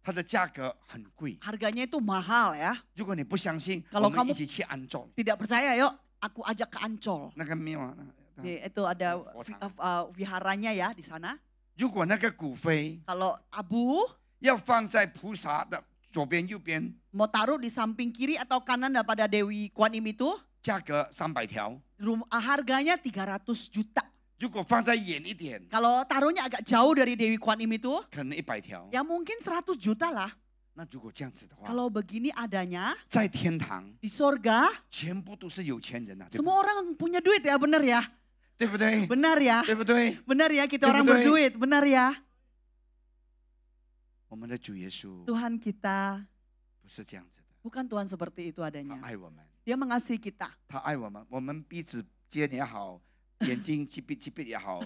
它的价格很贵。 Harganya itu mahal ya. 如果你不相信， Kalau 我们 kamu 一起去安葬。 Tidak percaya, yuk aku ajak ke Ancol. 那个庙啊， Itu ada viharanya ya di sana. 如果那个骨灰 Kalau abu 要放在菩萨的左边、右边， mau taruh di samping kiri atau kanan daripada Dewi Kuan Im itu, 价格300条。 harganya 300 juta. 如果放在远一点， Kalau taruhnya agak jauh dari Dewi Kuan Im itu, 可能100条。 ya mungkin 100 juta lah. 那如果这样子的话， Kalau begini adanya 在天堂 di sorga, 全部都是有钱人啊，对不 semua orang punya duit ya, benar ya? 对不对？ Benar ya? 对不对？ Benar ya kita 对不 orang 对？ berduit, benar ya? 我们的主耶稣 Tuhan kita 不是这样子的， bukan Tuhan seperti itu 他 adanya. 爱我们， Dia mengasihi kita. 他爱我们，我们鼻子尖也好，眼睛鸡闭也好，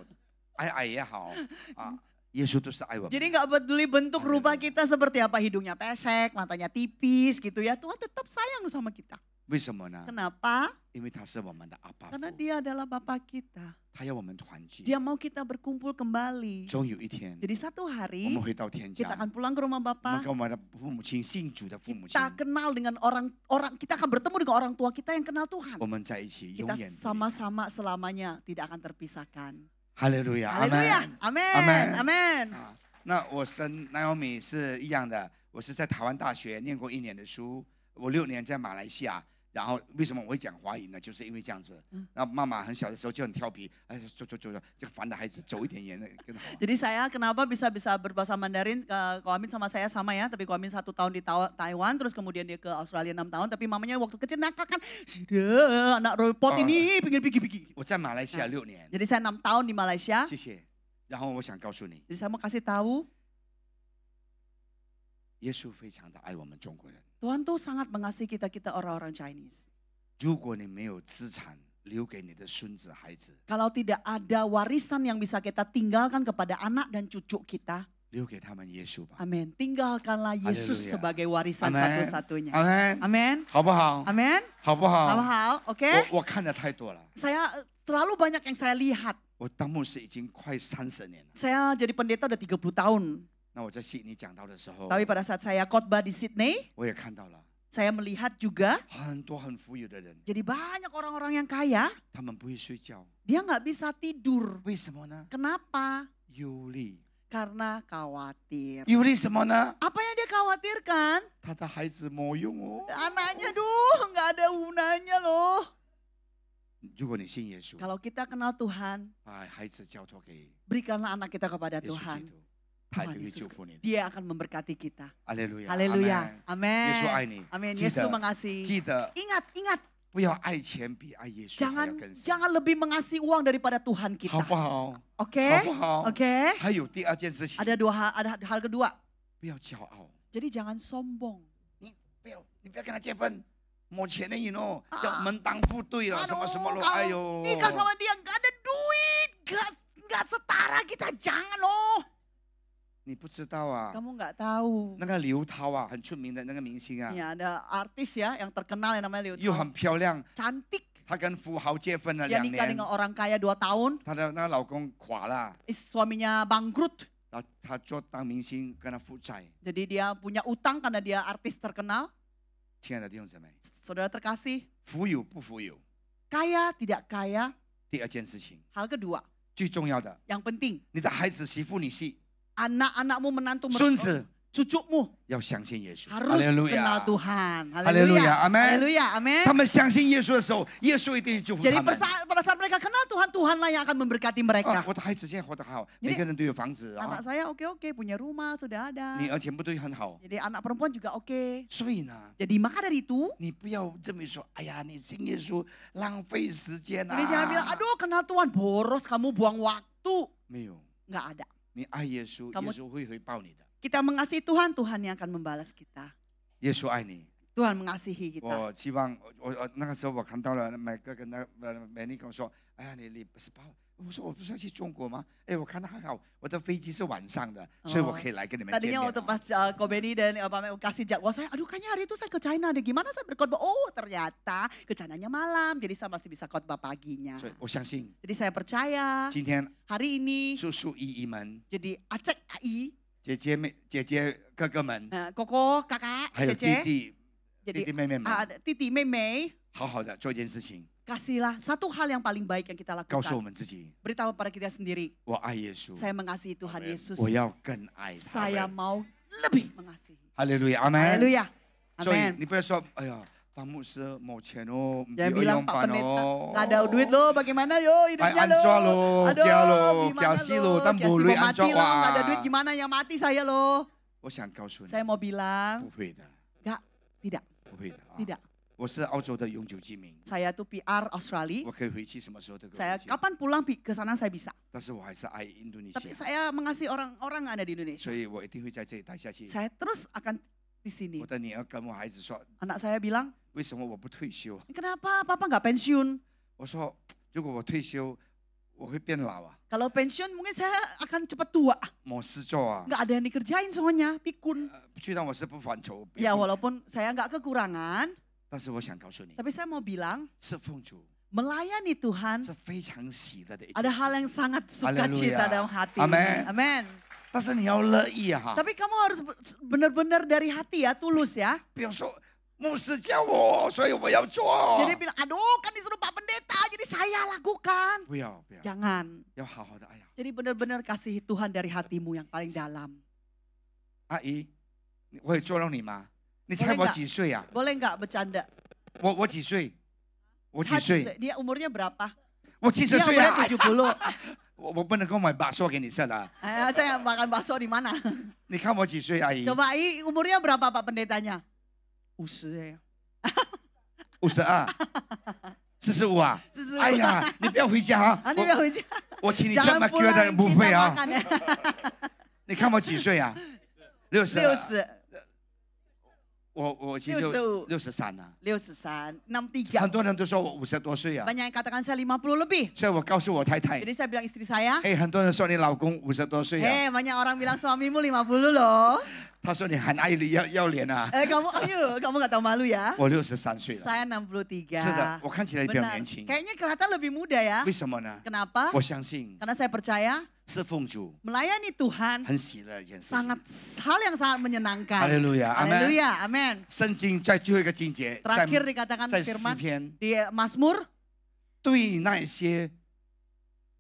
矮也好啊，耶稣都是爱我们。 Jadi nggak peduli bentuk rupa kita seperti apa, hidungnya pesek, matanya tipis gitu ya. Tuhan tetap sayang sama kita. 为什么呢？ Kenapa? 因为他是我们的阿爸 Karena 父， dia adalah Bapa kita. 他要我们团聚。 Dia mau kita berkumpul kembali. 终有一天， Jadi satu 我 hari 们会到天 kita 家， akan pulang ke rumah 我们 Bapa. 跟我们的父母亲、信主的父母亲， Kita kenal dengan orang-orang, kita akan bertemu dengan orang tua kita yang kenal Tuhan. 我们在一起永 Kita 远。 sama-sama selamanya tidak akan terpisahkan. 哈利路亚，阿 Haleluya. 门。 Amin. Amin. 啊，那我跟Naomi是一样的，我是在台湾大学念过1年的书，我6年在马来西亚。然后为什么我会讲华语呢？就是因为这样子。然后妈妈很小的时候就很调皮，哎，走，这个烦的孩子走一点远更好。 Jadi saya kenapa bisa berbahasa Mandarin? Ko Amin sama saya sama ya, tapi Ko Amin 1 tahun di Taiwan, terus kemudian dia ke Australia 6 tahun, tapi mamanya waktu kecil nakal kan, sudah anak robot ini pinggir-pinggir. 我在马来西亚6年。 Jadi saya 6 tahun di Malaysia. 谢谢。然后我想告诉你， Jadi saya mau kasih tahu, 耶稣非常的爱我们中国人。 Tuhan tuh sangat mengasihi kita orang-orang Chinese. 如果你没有资产留给你的孙子孩子， Kalau tidak ada warisan yang bisa kita tinggalkan kepada anak dan cucu kita, 留给他们耶稣吧。 amin. Tinggalkanlah Yesus Haleluya. sebagai warisan Amen. satu-satunya. Amen. Amin. 好不好？ Amin. 好不好？ Hal-hal, oke? 我看的太多了。 Saya terlalu banyak yang saya lihat. 我当牧师已经快30年了。 Saya jadi pendeta udah 30 tahun. 那我在悉尼讲道的时候， Tapi pada saat saya khotbah di Sydney, 我也看到了 saya melihat juga 很多很富有的人， jadi banyak orang-orang yang kaya, 他们不会睡觉， dia nggak bisa tidur. 为什么呢？ Kenapa? 忧虑。 Karena khawatir. 忧虑什么呢？ Apa yang dia khawatirkan? 他的孩子没用哦。 Anaknya nggak ada gunanya loh. 如果你信耶稣， Kalau kita kenal Tuhan, 把孩子交托给 berikanlah anak kita kepada 耶稣基 Tuhan. 督，他 Tuhan 就会 Yesus, 祝福你的。 Dia akan memberkati kita. 哈利路亚， Haleluya. 阿 Amin. 耶稣爱你。 Amin. 记 Yesus 得 mengasihi. 记得 Ingat. 不要爱钱比爱耶稣还要更深， Jangan lebih mengasihi uang daripada Tuhan 好 kita. 不好？ Oke? 好不好？ Oke? 还有第二件事情， Ada hal kedua. 不要骄傲。 Jadi jangan sombong. 你不要跟他结婚，没钱的you know，要门当户对了，什么什么了，哎呦， Nikah sama dia nggak ada duit, nggak setara kita, jangan loh. 你不知道啊？ Kamu nggak tahu. 那个刘涛啊，很出名的那个明星啊， Ya ada artis ya yang terkenal yang namanya Liu 又很 Tao. 漂亮， Cantik. 她跟富豪结婚了 Dia 2 nikah 年， dengan orang kaya 2 tahun. 她的那个老公垮了， Suaminya bangkrut. 然后她做当明星跟他负债， Jadi dia punya utang karena dia artis terkenal. 亲爱的弟兄姊妹， Saudara terkasih, 富有不富有， kaya tidak kaya, 第二件事情， hal kedua, 最重要的， yang penting, 你的孩子、媳妇、女婿、 anak-anakmu, menantu, 孙子 cucumu 要相信耶稣。 harus kenal Tuhan. Haleluya, amin. Haleluya, amin. 他们相信耶稣的时候，耶稣一定祝福 Jadi 他们。 pada saat mereka kenal Tuhan, Tuhanlah yang akan memberkati mereka. 我的孩子现在活得好，每个人都有房子啊 Anak，saya oke-oke, punya rumah, sudah ada. 女儿全部都很好。 Jadi anak perempuan juga oke. 所以呢， Jadi maka dari itu, 你不要这么说，哎呀，你信耶稣浪费时间 jadi jangan bilang, 啊。 aduh kenal Tuhan, boros kamu buang waktu. 没有， Nggak ada. 你爱耶稣， Kamu- 耶稣会回报你的。 Kita mengasihi Tuhan, Tuhan yang akan membalas kita. 耶稣爱你。 Tuhan mengasihi kita. 我希望我那个时候我看到了每个跟那美丽跟我说，哎呀，你18，我说我不是要去中国吗？哎，我看到还好，我的飞机是晚上的，所以我可以来跟你们见 Tadinya 面 waktu。pas Ko Benny dan Pak Mel kasih jadwal saya, aduh kayaknya hari itu saya ke China deh. Gimana saya berkhotbah? Oh ternyata ke China-nya malam, jadi saya masih bisa khotbah paginya. 所以我相信 Jadi saya percaya 今天 hari ini 叔叔姨姨们、 jadi Acek Ai, 姐姐哥哥们， Koko kakak, 还有弟 Cece, 弟 jadi 弟妹们， Titi Mei, 好好的做一件事情， kasihlah satu hal yang paling baik yang kita 告诉我 lakukan. 们自己， Beritahu pada kita sendiri, 我爱耶稣， saya mengasihi Tuhan Yesus. 我要更爱他。 Saya mau lebih mengasihi. 哈利路亚，阿门。 Haleluya. 所以 Amin. 你不要说，哎呀，当牧师没钱哦， Jangan bilang Pak Pendeta, 哦 nggak ada duit loh, bagaimana yo hidupnya Ay, anjwa lo, Aduh, kaya lo, gimana kiasi lo, lo, tan kiasi boleh mau mati anjwa, lo, nggak ada wah. duit gimana yang mati saya lo. 我想告诉你， Saya mau bilang, 不会的， nggak, tidak, 不会的啊。 tidak. 我是澳洲的永久居民， Saya tuh PR Australia. 我可以回去什么时候都可以 Saya 回去， kapan pulang ke sana saya bisa. 但是我还是爱印度尼 Tapi 西亚， saya mengasihi orang-orang yang ada di Indonesia. 所以我一定会在这里待下去。 Saya terus akan di sini. 我的女儿跟我孩子说， Anak saya bilang, 为什么我不退休？ kenapa papa nggak pensiun? 我说，如果我退休，我会变老啊， Kalau pensiun mungkin saya akan cepat tua. 没事做啊。 Nggak ada yang dikerjain soalnya, pikun. 虽然我是不还愁， Ya walaupun saya nggak kekurangan, 但是我想告诉你， tapi saya mau bilang, 侍奉主 melayani Tuhan 是非常喜乐的一件 ada 事 hal yang sangat sukacita Haleluya. dalam hati. Amin. Amin. 但是你要乐意啊， Tapi kamu harus benar-benar dari hati ya, tulus ya. 不要说牧师叫我，所以我要做。 Jadi bilang, aduh kan disuruh Pak Pendeta, jadi saya lakukan. 不要不要， Jangan. 要好好的。哎呀， Jadi benar-benar kasih Tuhan dari hatimu yang paling dalam. 阿姨，我也捉弄你吗？你猜我几岁啊？ Boleh nggak bercanda? 我几岁？我几 Dia 岁？ dia umurnya berapa? 我70 Dia 岁 umurnya 啊！ 70. 我不能够买bakso给你吃的。 Saya makan bakso di mana? 你看我几岁，阿姨？ Coba Ai, umurnya berapa Pak Pendetanya? 50 ya. 52、45啊！ 45哎呀，你不要回家啊！ Ani nggak hujan. 我请你吃 Jangan 麦 pulang 的 buffet kita 啊！ makan ya. 你看我几岁啊？60。 60. 我已经63了。 63, 63. 很多人都说我50多岁啊， Banyak yang katakan saya 50 lebih. 所以我告诉我太太， Jadi saya bilang istri saya, 哎，很多人说你老公50多岁啊， banyak orang bilang suamimu 50 loh. 他说你很爱你要脸啊。 Kamu nggak tahu malu ya? 我63岁了， Saya 63. 是的，我看起来比较 Benar. 年轻。 Kayaknya kelihatan lebih muda ya. 为什么呢？ Kenapa? 我相信 Karena saya percaya 侍奉主 melayani Tuhan 很喜乐一件事情。 sangat hal yang sangat menyenangkan. Haleluya, amin. Haleluya, amin. 圣经在最后一个境界， Terakhir dikatakan 在 firman 诗篇， di Mazmur, 对那些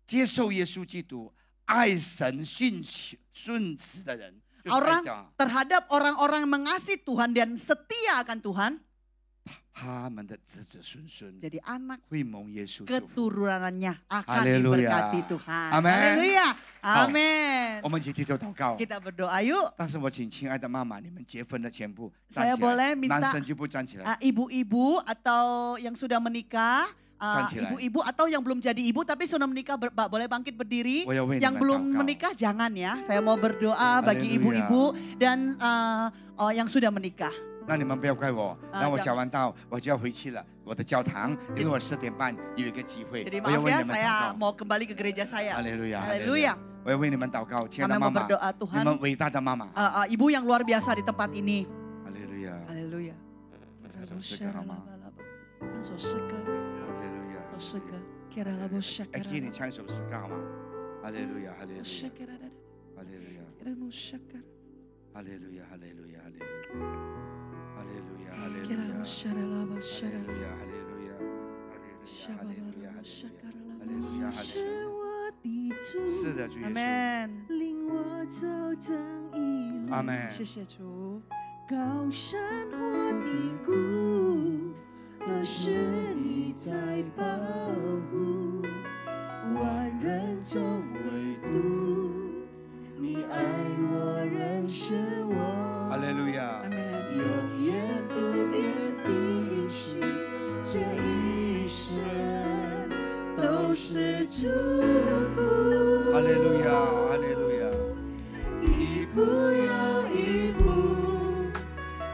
接受耶稣基督、爱神顺子的人，就是爱 orang 讲 terhadap orang-orang yang mengasihi Tuhan dan setia akan Tuhan, 他们的子子孙孙 jadi anak 会蒙耶稣祝福。 keturunannya akan Haleluya. diberkati Tuhan. Amin. Haleluya. 好 Amin. 我们一起低头祷告。 Kita berdoa yuk. 但是我请亲爱的妈妈，你们结婚的全部 Saya 站起来 boleh，minta 男生就不站起来。 Ibu-ibu atau yang sudah menikah, 站起来。 ibu-ibu atau yang belum jadi ibu tapi sudah menikah boleh bangkit berdiri. 我要为你 Yang 们 belum 祷告。 menikah jangan ya. Saya mau berdoa bagi Haleluya. ibu-ibu dan yang sudah menikah. 那你们不要怪我，啊然后我这样讲完道我就要回去了，我的教堂，因为我4点半有一个集会， Jadi 我要 maaf 为 ya 你们 saya 祷告。 mau kembali ke gereja saya. 哈利路亚， Haleluya. 我要为你们祷告，亲爱的 Kami 妈 mau 妈， berdoa 你 Tuhan. 们伟大的妈妈， Ibu yang luar biasa di tempat ini. 哈利路亚， Haleluya. 唱首诗歌好吗？ 唱首诗歌，哈利路亚，首诗歌。Kira labu 哎，给你唱一首诗歌好吗？哈利路亚，哈利路亚， Kira 哈利路亚， labu syakar. 哈利路亚，哈利路亚，哈利路亚，哈是我的主，是的，主耶稣， Amen， 领我走正义路， Amen， 谢谢主。高山或低谷，都是你在保护，万人中唯独你爱我，认识我。哈利路亚，永远不变的应许，这一生都是祝福。哈利路亚，哈利路亚，一步又一步，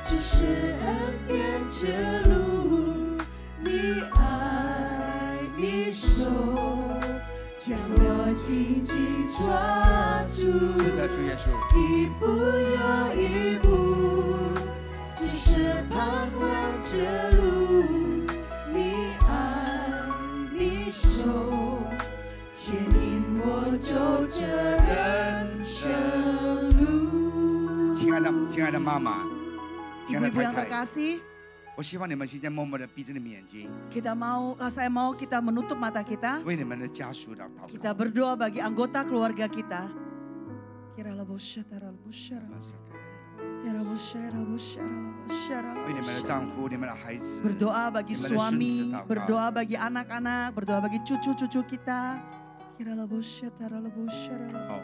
只是恩典之路，你爱你手将我紧紧抓住。是的，主耶稣，一步又一步，只是盼望之路，你爱你手牵引我走这人生路。亲爱的妈妈，亲爱的 Ibu-ibu yang 太太， terkasih, 我希望你们现在默默的闭着你们眼睛， saya mau kita menutup mata kita. 为你们的家属祷告。 Kita berdoa bagi anggota keluarga kita. 为你们的丈夫、你们的孩子， Berdoa bagi 你们的孙子 suami, 祷告。 berdoa bagi anak-anak, berdoa bagi cucu-cucu kita. 好，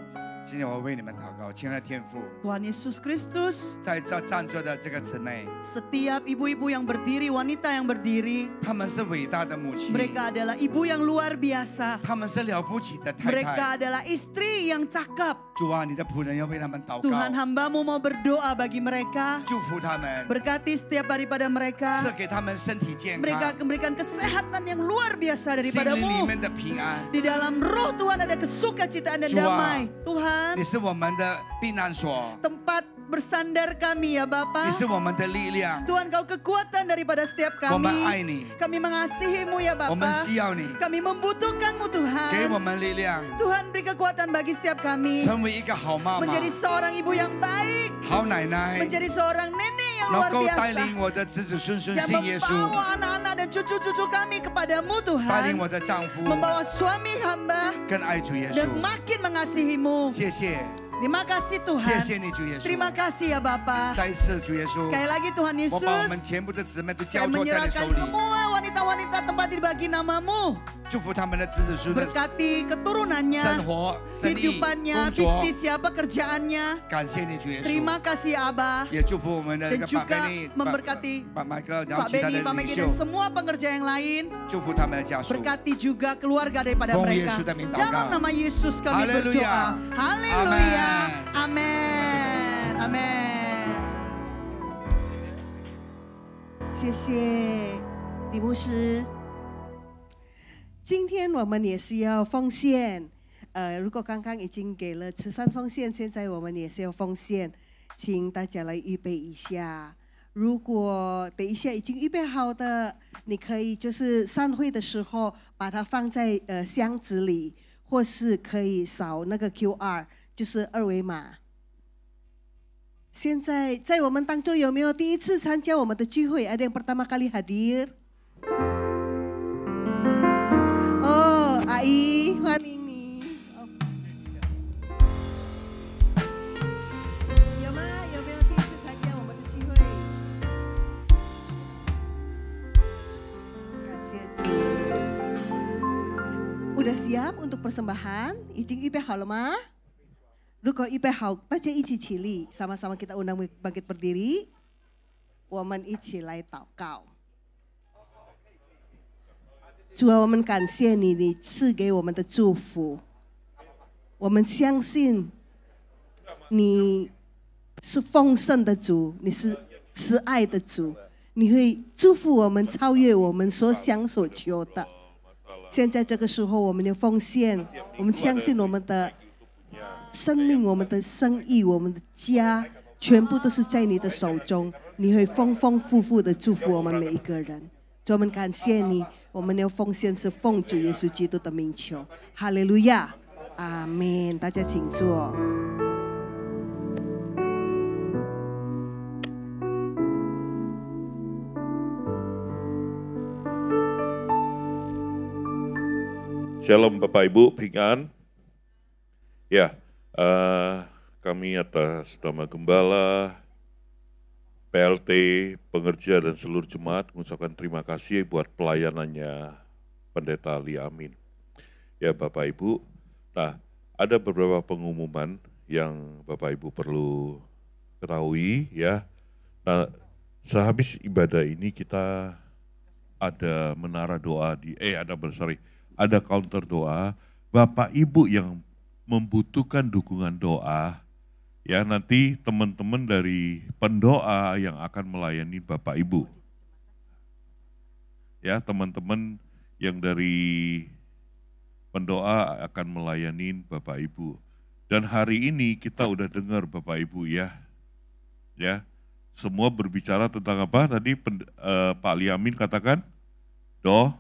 现在我为你们祷告，亲爱的天父， Tuhan Yesus Kristus, 在这站着的这个姊妹， setiap ibu-ibu yang berdiri, wanita yang berdiri, 她们是伟大的母亲， mereka adalah ibu yang luar biasa. 她们是了不起的太 Mereka 太。 adalah istri yang cakap. 主啊，你的仆人要为他们祷告， Tuhan hambamu mau berdoa bagi mereka. 祝福他们， Berkati setiap daripada 赐 mereka. 给他们身体健 Mereka 康， memberikan kesehatan yang luar biasa 心灵里 daripadamu. 面的平安。 Di dalam roh Tuhan ada kesukacitaan dan 主啊 damai. Tuhan, 你是我们的避难所， tempat bersandar kami ya 你 Bapa. 是我们的力量， Tuhan kau kekuatan daripada setiap 我们 kami. 爱你， Kami mengasihimu ya 我们 Bapa. 需要你， Kami membutuhkanmu 给 Tuhan. 我们力量， Tuhan beri kekuatan bagi setiap kami. 成为一个好妈妈、 Menjadi seorang ibu yang baik. 好奶奶， Menjadi seorang nenek yang 能 luar 够带 biasa. 领我的子子孙孙 Yang 信耶稣， membawa anak-anak dan cucu-cucu kami kepadamu 带 Tuhan. 领我的丈夫 Membawa suami hamba 更爱主耶稣 dan。makin mengasihimu. 谢谢， Terima kasih 谢 Tuhan. 谢你主耶稣。 Terima kasih ya Bapa. 再一次主耶稣， Sekali lagi Tuhan 我把我们 Yesus, 全部的姊妹都 saya 交托在你手 menyerahkan 里， semua wanita-wanita tempat dibagi namamu. 祝福他们的子子孙的 Berkati keturunannya, 生活、生意、 kehidupannya, 工作。 bisnisnya, pekerjaannya. 感谢你主耶稣， Terima kasih Abah. 也祝福我们的 Dan 把 juga 贝尼、 memberkati 把麦克，然后 Pak 其他 Benny, 的 Pak 领 Megi 袖 dan，semua pekerja yang lain. 祝福他们的家属。 Berkati juga keluarga daripada奉 mereka. 耶稣的名祷告。 Dalam nama Yesus kami Haleluya. berdoa. Haleluya. Amin. Amin. 谢谢李牧师。今天我们也是要奉献，如果刚刚已经给了慈善奉献，现在我们也是要奉献，请大家来预备一下。如果等一下已经预备好的，你可以就是散会的时候把它放在箱子里，或是可以扫那个 QR， 就是二维码。现在在我们当中有没有第一次参加我们的聚会？ Ada yang pertama kali hadir? Oh, Ai, 欢迎你。有吗？有没有第一次参加我们的聚会？感谢主。Udah siap untuk persembahan? 已经预备好了吗？如果预备好，大家一起起立，sama-sama kita undang bangkit berdiri，我们一起来祷告。主啊，我们感谢你，你赐给我们的祝福。我们相信你是丰盛的主，你是慈爱的主，你会祝福我们，超越我们所想所求的。现在这个时候，我们的奉献，我们相信我们的生命、我们的生意、我们的家，全部都是在你的手中。你会丰丰富富的祝福我们每一个人。主，我们感谢你，我们的奉献是奉主耶稣基督的名求。哈利路亚，阿门。大家请坐。Shalom Bapak Ibu, ringan. Ya, kami atas nama Gembala, PLT, pengerja dan seluruh jemaat mengucapkan terima kasih buat pelayanannya Pendeta Ali Amin. Ya Bapak Ibu, nah ada beberapa pengumuman yang Bapak Ibu perlu ketahui ya. Nah, sehabis ibadah ini kita ada menara doa ada counter doa. Bapak Ibu yang membutuhkan dukungan doa, ya nanti teman-teman dari pendoa yang akan melayani Bapak Ibu. Ya, teman-teman yang dari pendoa akan melayani Bapak Ibu. Dan hari ini kita udah dengar Bapak Ibu ya. Ya. Semua berbicara tentang apa? Tadi Pak Liamin katakan doa.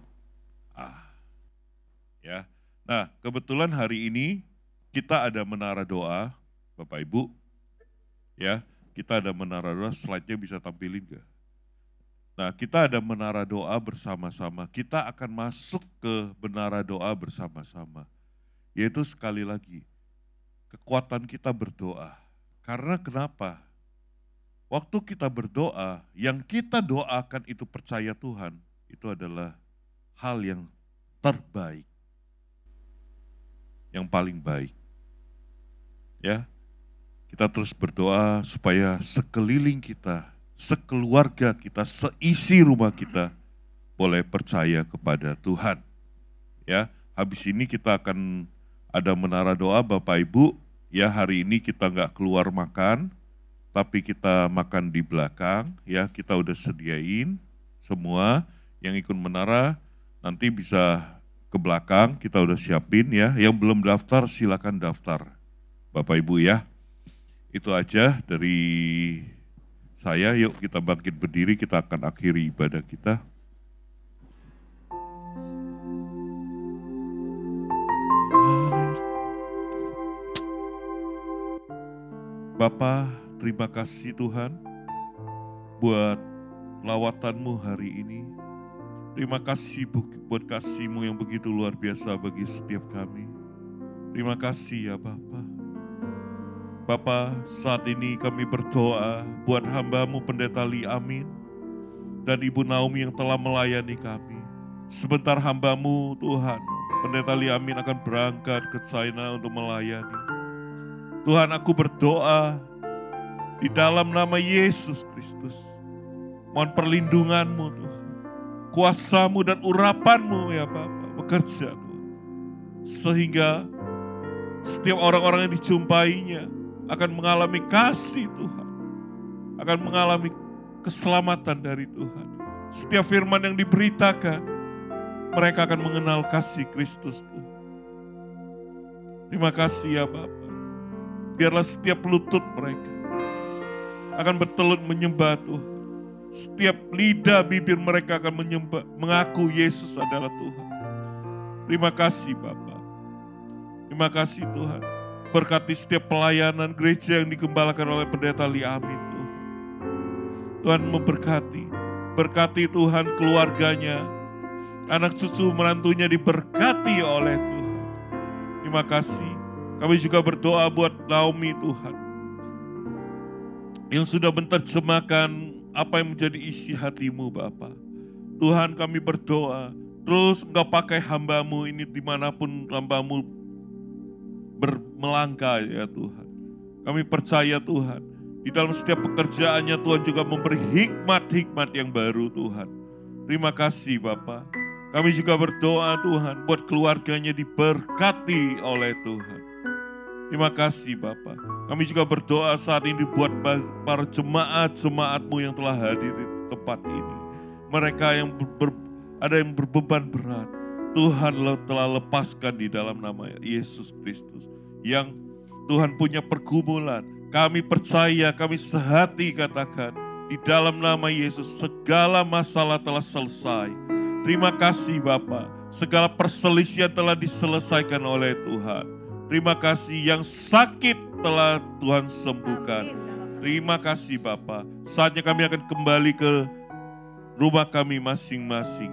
Ya. Nah, kebetulan hari ini kita ada menara doa, Bapak Ibu. Ya, kita ada menara doa, slide-nya bisa tampilin nggak? Nah, kita ada menara doa bersama-sama. Kita akan masuk ke menara doa bersama-sama. Yaitu sekali lagi, kekuatan kita berdoa. Karena kenapa? Waktu kita berdoa, yang kita doakan itu percaya Tuhan, itu adalah hal yang terbaik. Yang paling baik. Ya, kita terus berdoa supaya sekeliling kita, sekeluarga kita, seisi rumah kita boleh percaya kepada Tuhan. Ya, habis ini kita akan ada menara doa Bapak Ibu. Ya, hari ini kita nggak keluar makan, tapi kita makan di belakang. Ya, kita udah sediain semua yang ikut menara nanti bisa ke belakang, kita udah siapin ya. Yang belum daftar silakan daftar, Bapak Ibu ya. Itu aja dari saya. Yuk kita bangkit berdiri, kita akan akhiri ibadah kita. Bapa, terima kasih Tuhan buat lawatan-Mu hari ini. Terima kasih buat kasih-Mu yang begitu luar biasa bagi setiap kami. Terima kasih ya Bapa. Bapa, saat ini kami berdoa buat hamba-Mu Pendeta Ali Amin dan Ibu Naomi yang telah melayani kami. Sebentar hamba-Mu Tuhan, Pendeta Ali Amin akan berangkat ke China untuk melayani. Tuhan, aku berdoa di dalam nama Yesus Kristus. Mohon perlindungan-Mu Tuhan. Kuasa-Mu dan urapan-Mu ya Bapa bekerja Tuhan. Sehingga setiap orang-orang yang dijumpainya akan mengalami kasih Tuhan. Akan mengalami keselamatan dari Tuhan. Setiap firman yang diberitakan, mereka akan mengenal kasih Kristus Tuhan. Terima kasih ya Bapa. Biarlah setiap lutut mereka akan bertelut menyembah Tuhan. Setiap lidah bibir mereka akan menyembah, mengaku Yesus adalah Tuhan. Terima kasih Bapa. Terima kasih Tuhan. Berkati setiap pelayanan gereja yang digembalakan oleh Pendeta Ali Amin Tuhan. Tuhan memberkati. Berkati Tuhan keluarganya. Anak cucu menantunya diberkati oleh Tuhan. Terima kasih. Kami juga berdoa buat Naomi Tuhan. Yang sudah menerjemahkan apa yang menjadi isi hati-Mu Bapa. Tuhan kami berdoa, terus Engkau pakai hamba-Mu ini dimanapun hamba-Mu melangkah ya Tuhan. Kami percaya Tuhan, di dalam setiap pekerjaannya Tuhan juga memberi hikmat-hikmat yang baru Tuhan. Terima kasih Bapa. Kami juga berdoa Tuhan, buat keluarganya diberkati oleh Tuhan. Terima kasih Bapa. Kami juga berdoa saat ini buat para jemaat-jemaat-Mu yang telah hadir di tempat ini. Mereka yang ada yang berbeban berat, Tuhan telah lepaskan di dalam nama Yesus Kristus. Yang Tuhan punya pergumulan, kami percaya, kami sehati katakan, di dalam nama Yesus segala masalah telah selesai. Terima kasih Bapa, segala perselisihan telah diselesaikan oleh Tuhan. Terima kasih yang sakit telah Tuhan sembuhkan. Terima kasih Bapa. Saatnya kami akan kembali ke rumah kami masing-masing.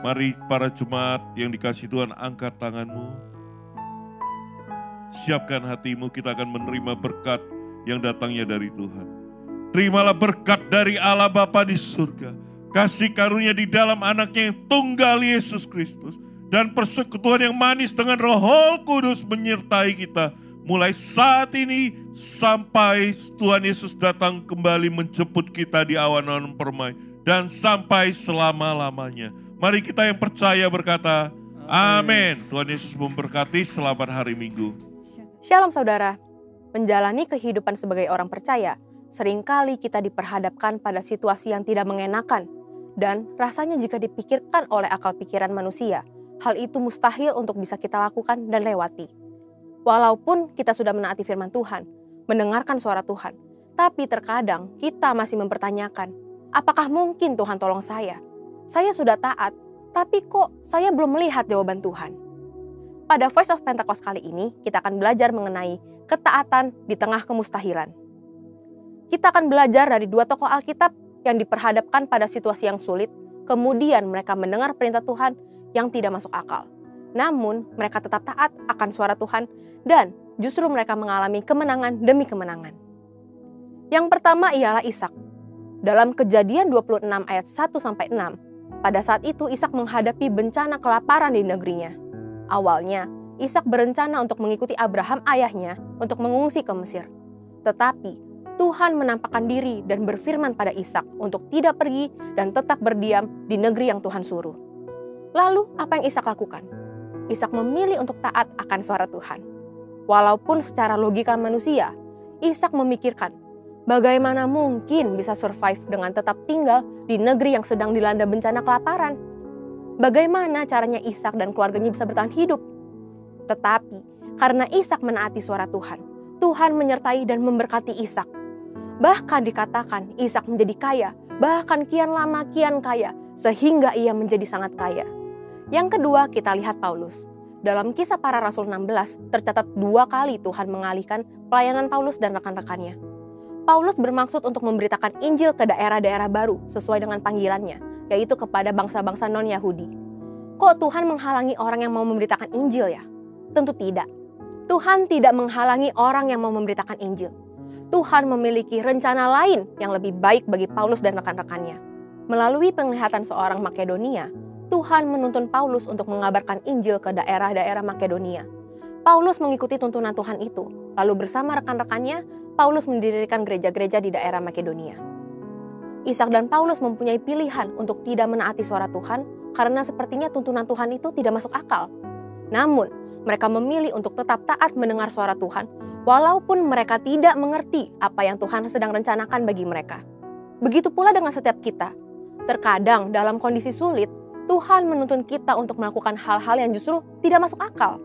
Mari para jemaat yang dikasihi Tuhan, angkat tanganmu. Siapkan hatimu, kita akan menerima berkat yang datangnya dari Tuhan. Terimalah berkat dari Allah Bapa di surga. Kasih karunia di dalam anaknya yang tunggal Yesus Kristus. Dan persekutuan yang manis dengan Roh Kudus menyertai kita. Mulai saat ini sampai Tuhan Yesus datang kembali menjemput kita di awan-awan permai. Dan sampai selama-lamanya. Mari kita yang percaya berkata, amin. Tuhan Yesus memberkati, selamat hari Minggu. Shalom saudara, menjalani kehidupan sebagai orang percaya, seringkali kita diperhadapkan pada situasi yang tidak mengenakan. Dan rasanya jika dipikirkan oleh akal pikiran manusia, hal itu mustahil untuk bisa kita lakukan dan lewati. Walaupun kita sudah menaati firman Tuhan, mendengarkan suara Tuhan, tapi terkadang kita masih mempertanyakan, apakah mungkin Tuhan tolong saya? Saya sudah taat, tapi kok saya belum melihat jawaban Tuhan? Pada Voice of Pentecost kali ini, kita akan belajar mengenai ketaatan di tengah kemustahilan. Kita akan belajar dari dua tokoh Alkitab yang diperhadapkan pada situasi yang sulit, kemudian mereka mendengar perintah Tuhan yang tidak masuk akal. Namun, mereka tetap taat akan suara Tuhan dan justru mereka mengalami kemenangan demi kemenangan. Yang pertama ialah Ishak. Dalam Kejadian 26 ayat 1-6, pada saat itu Ishak menghadapi bencana kelaparan di negerinya. Awalnya, Ishak berencana untuk mengikuti Abraham ayahnya untuk mengungsi ke Mesir. Tetapi, Tuhan menampakkan diri dan berfirman pada Ishak untuk tidak pergi dan tetap berdiam di negeri yang Tuhan suruh. Lalu, apa yang Ishak lakukan? Ishak memilih untuk taat akan suara Tuhan. Walaupun secara logika manusia, Ishak memikirkan, bagaimana mungkin bisa survive dengan tetap tinggal di negeri yang sedang dilanda bencana kelaparan? Bagaimana caranya Ishak dan keluarganya bisa bertahan hidup? Tetapi, karena Ishak menaati suara Tuhan, Tuhan menyertai dan memberkati Ishak. Bahkan dikatakan Ishak menjadi kaya, bahkan kian lama kian kaya, sehingga ia menjadi sangat kaya. Yang kedua, kita lihat Paulus. Dalam Kisah Para Rasul 16, tercatat 2 kali Tuhan mengalihkan pelayanan Paulus dan rekan-rekannya. Paulus bermaksud untuk memberitakan Injil ke daerah-daerah baru sesuai dengan panggilannya, yaitu kepada bangsa-bangsa non-Yahudi. Kok Tuhan menghalangi orang yang mau memberitakan Injil ya? Tentu tidak. Tuhan tidak menghalangi orang yang mau memberitakan Injil. Tuhan memiliki rencana lain yang lebih baik bagi Paulus dan rekan-rekannya. Melalui penglihatan seorang Makedonia, Tuhan menuntun Paulus untuk mengabarkan Injil ke daerah-daerah Makedonia. Paulus mengikuti tuntunan Tuhan itu, lalu bersama rekan-rekannya, Paulus mendirikan gereja-gereja di daerah Makedonia. Ishak dan Paulus mempunyai pilihan untuk tidak menaati suara Tuhan karena sepertinya tuntunan Tuhan itu tidak masuk akal. Namun, mereka memilih untuk tetap taat mendengar suara Tuhan walaupun mereka tidak mengerti apa yang Tuhan sedang rencanakan bagi mereka. Begitu pula dengan setiap kita. Terkadang dalam kondisi sulit, Tuhan menuntun kita untuk melakukan hal-hal yang justru tidak masuk akal.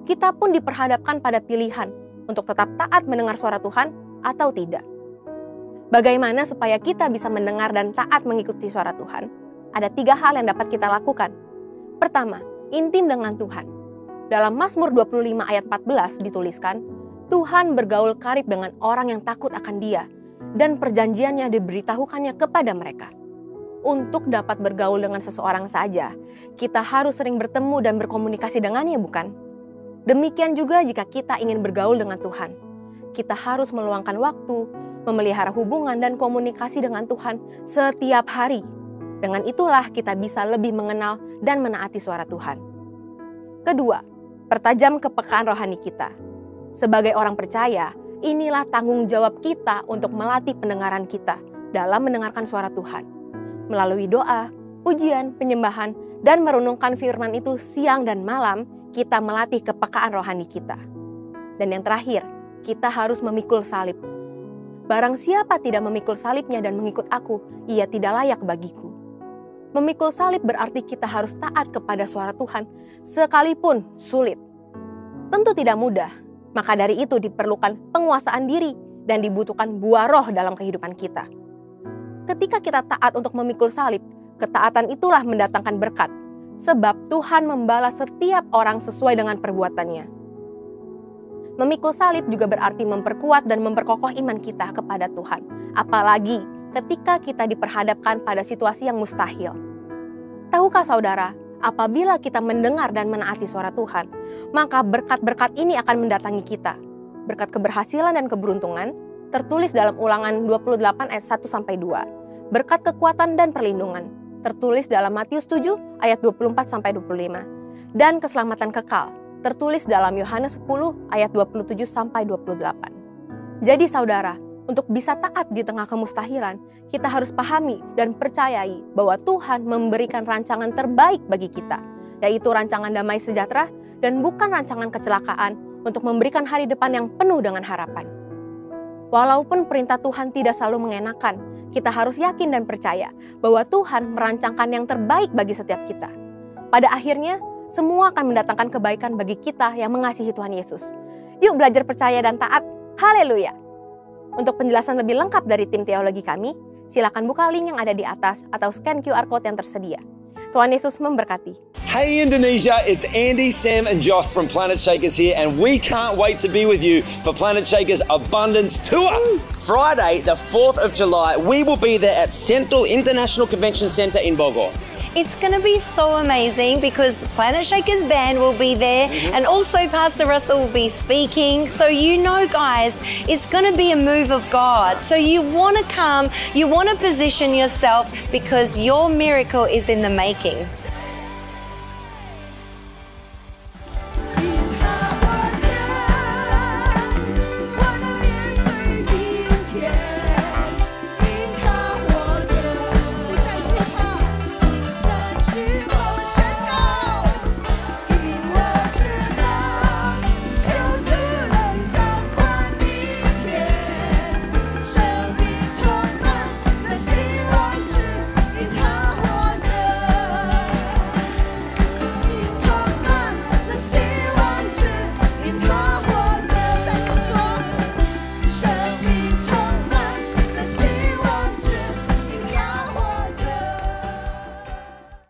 Kita pun diperhadapkan pada pilihan untuk tetap taat mendengar suara Tuhan atau tidak. Bagaimana supaya kita bisa mendengar dan taat mengikuti suara Tuhan? Ada 3 hal yang dapat kita lakukan. Pertama, intim dengan Tuhan. Dalam Mazmur 25 ayat 14 dituliskan, Tuhan bergaul karib dengan orang yang takut akan Dia, dan perjanjiannya diberitahukannya kepada mereka. Untuk dapat bergaul dengan seseorang saja, kita harus sering bertemu dan berkomunikasi dengannya, bukan? Demikian juga jika kita ingin bergaul dengan Tuhan. Kita harus meluangkan waktu, memelihara hubungan dan komunikasi dengan Tuhan setiap hari. Dengan itulah kita bisa lebih mengenal dan menaati suara Tuhan. Kedua, pertajam kepekaan rohani kita. Sebagai orang percaya, inilah tanggung jawab kita untuk melatih pendengaran kita dalam mendengarkan suara Tuhan. Melalui doa, pujian, penyembahan, dan merenungkan firman itu siang dan malam, kita melatih kepekaan rohani kita. Dan yang terakhir, kita harus memikul salib. Barang siapa tidak memikul salibnya dan mengikut aku, ia tidak layak bagiku. Memikul salib berarti kita harus taat kepada suara Tuhan, sekalipun sulit. Tentu tidak mudah, maka dari itu diperlukan penguasaan diri dan dibutuhkan buah roh dalam kehidupan kita. Ketika kita taat untuk memikul salib, ketaatan itulah mendatangkan berkat, sebab Tuhan membalas setiap orang sesuai dengan perbuatannya. Memikul salib juga berarti memperkuat dan memperkokoh iman kita kepada Tuhan, apalagi ketika kita diperhadapkan pada situasi yang mustahil. Tahukah saudara, apabila kita mendengar dan menaati suara Tuhan, maka berkat-berkat ini akan mendatangi kita. Berkat keberhasilan dan keberuntungan, tertulis dalam Ulangan 28 ayat 1-2. Berkat kekuatan dan perlindungan, tertulis dalam Matius 7 ayat 24-25. Dan keselamatan kekal, tertulis dalam Yohanes 10 ayat 27-28. Jadi saudara, untuk bisa taat di tengah kemustahilan, kita harus pahami dan percayai bahwa Tuhan memberikan rancangan terbaik bagi kita, yaitu rancangan damai sejahtera dan bukan rancangan kecelakaan untuk memberikan hari depan yang penuh dengan harapan. Walaupun perintah Tuhan tidak selalu mengenakan, kita harus yakin dan percaya bahwa Tuhan merancangkan yang terbaik bagi setiap kita. Pada akhirnya, semua akan mendatangkan kebaikan bagi kita yang mengasihi Tuhan Yesus. Yuk belajar percaya dan taat. Haleluya! Untuk penjelasan lebih lengkap dari tim teologi kami, silakan buka link yang ada di atas atau scan QR Code yang tersedia. Tuhan Yesus memberkati. Hey Indonesia, it's Andy, Sam and Josh from Planet Shakers here, and we can't wait to be with you for Planet Shakers Abundance Tour. Friday, the 4th of July, we will be there at Central International Convention Centre in Bogor. It's going to be so amazing because the Planet Shakers band will be there and also Pastor Russell will be speaking. So you know, guys, it's going to be a move of God. So you want to come, you want to position yourself because your miracle is in the making.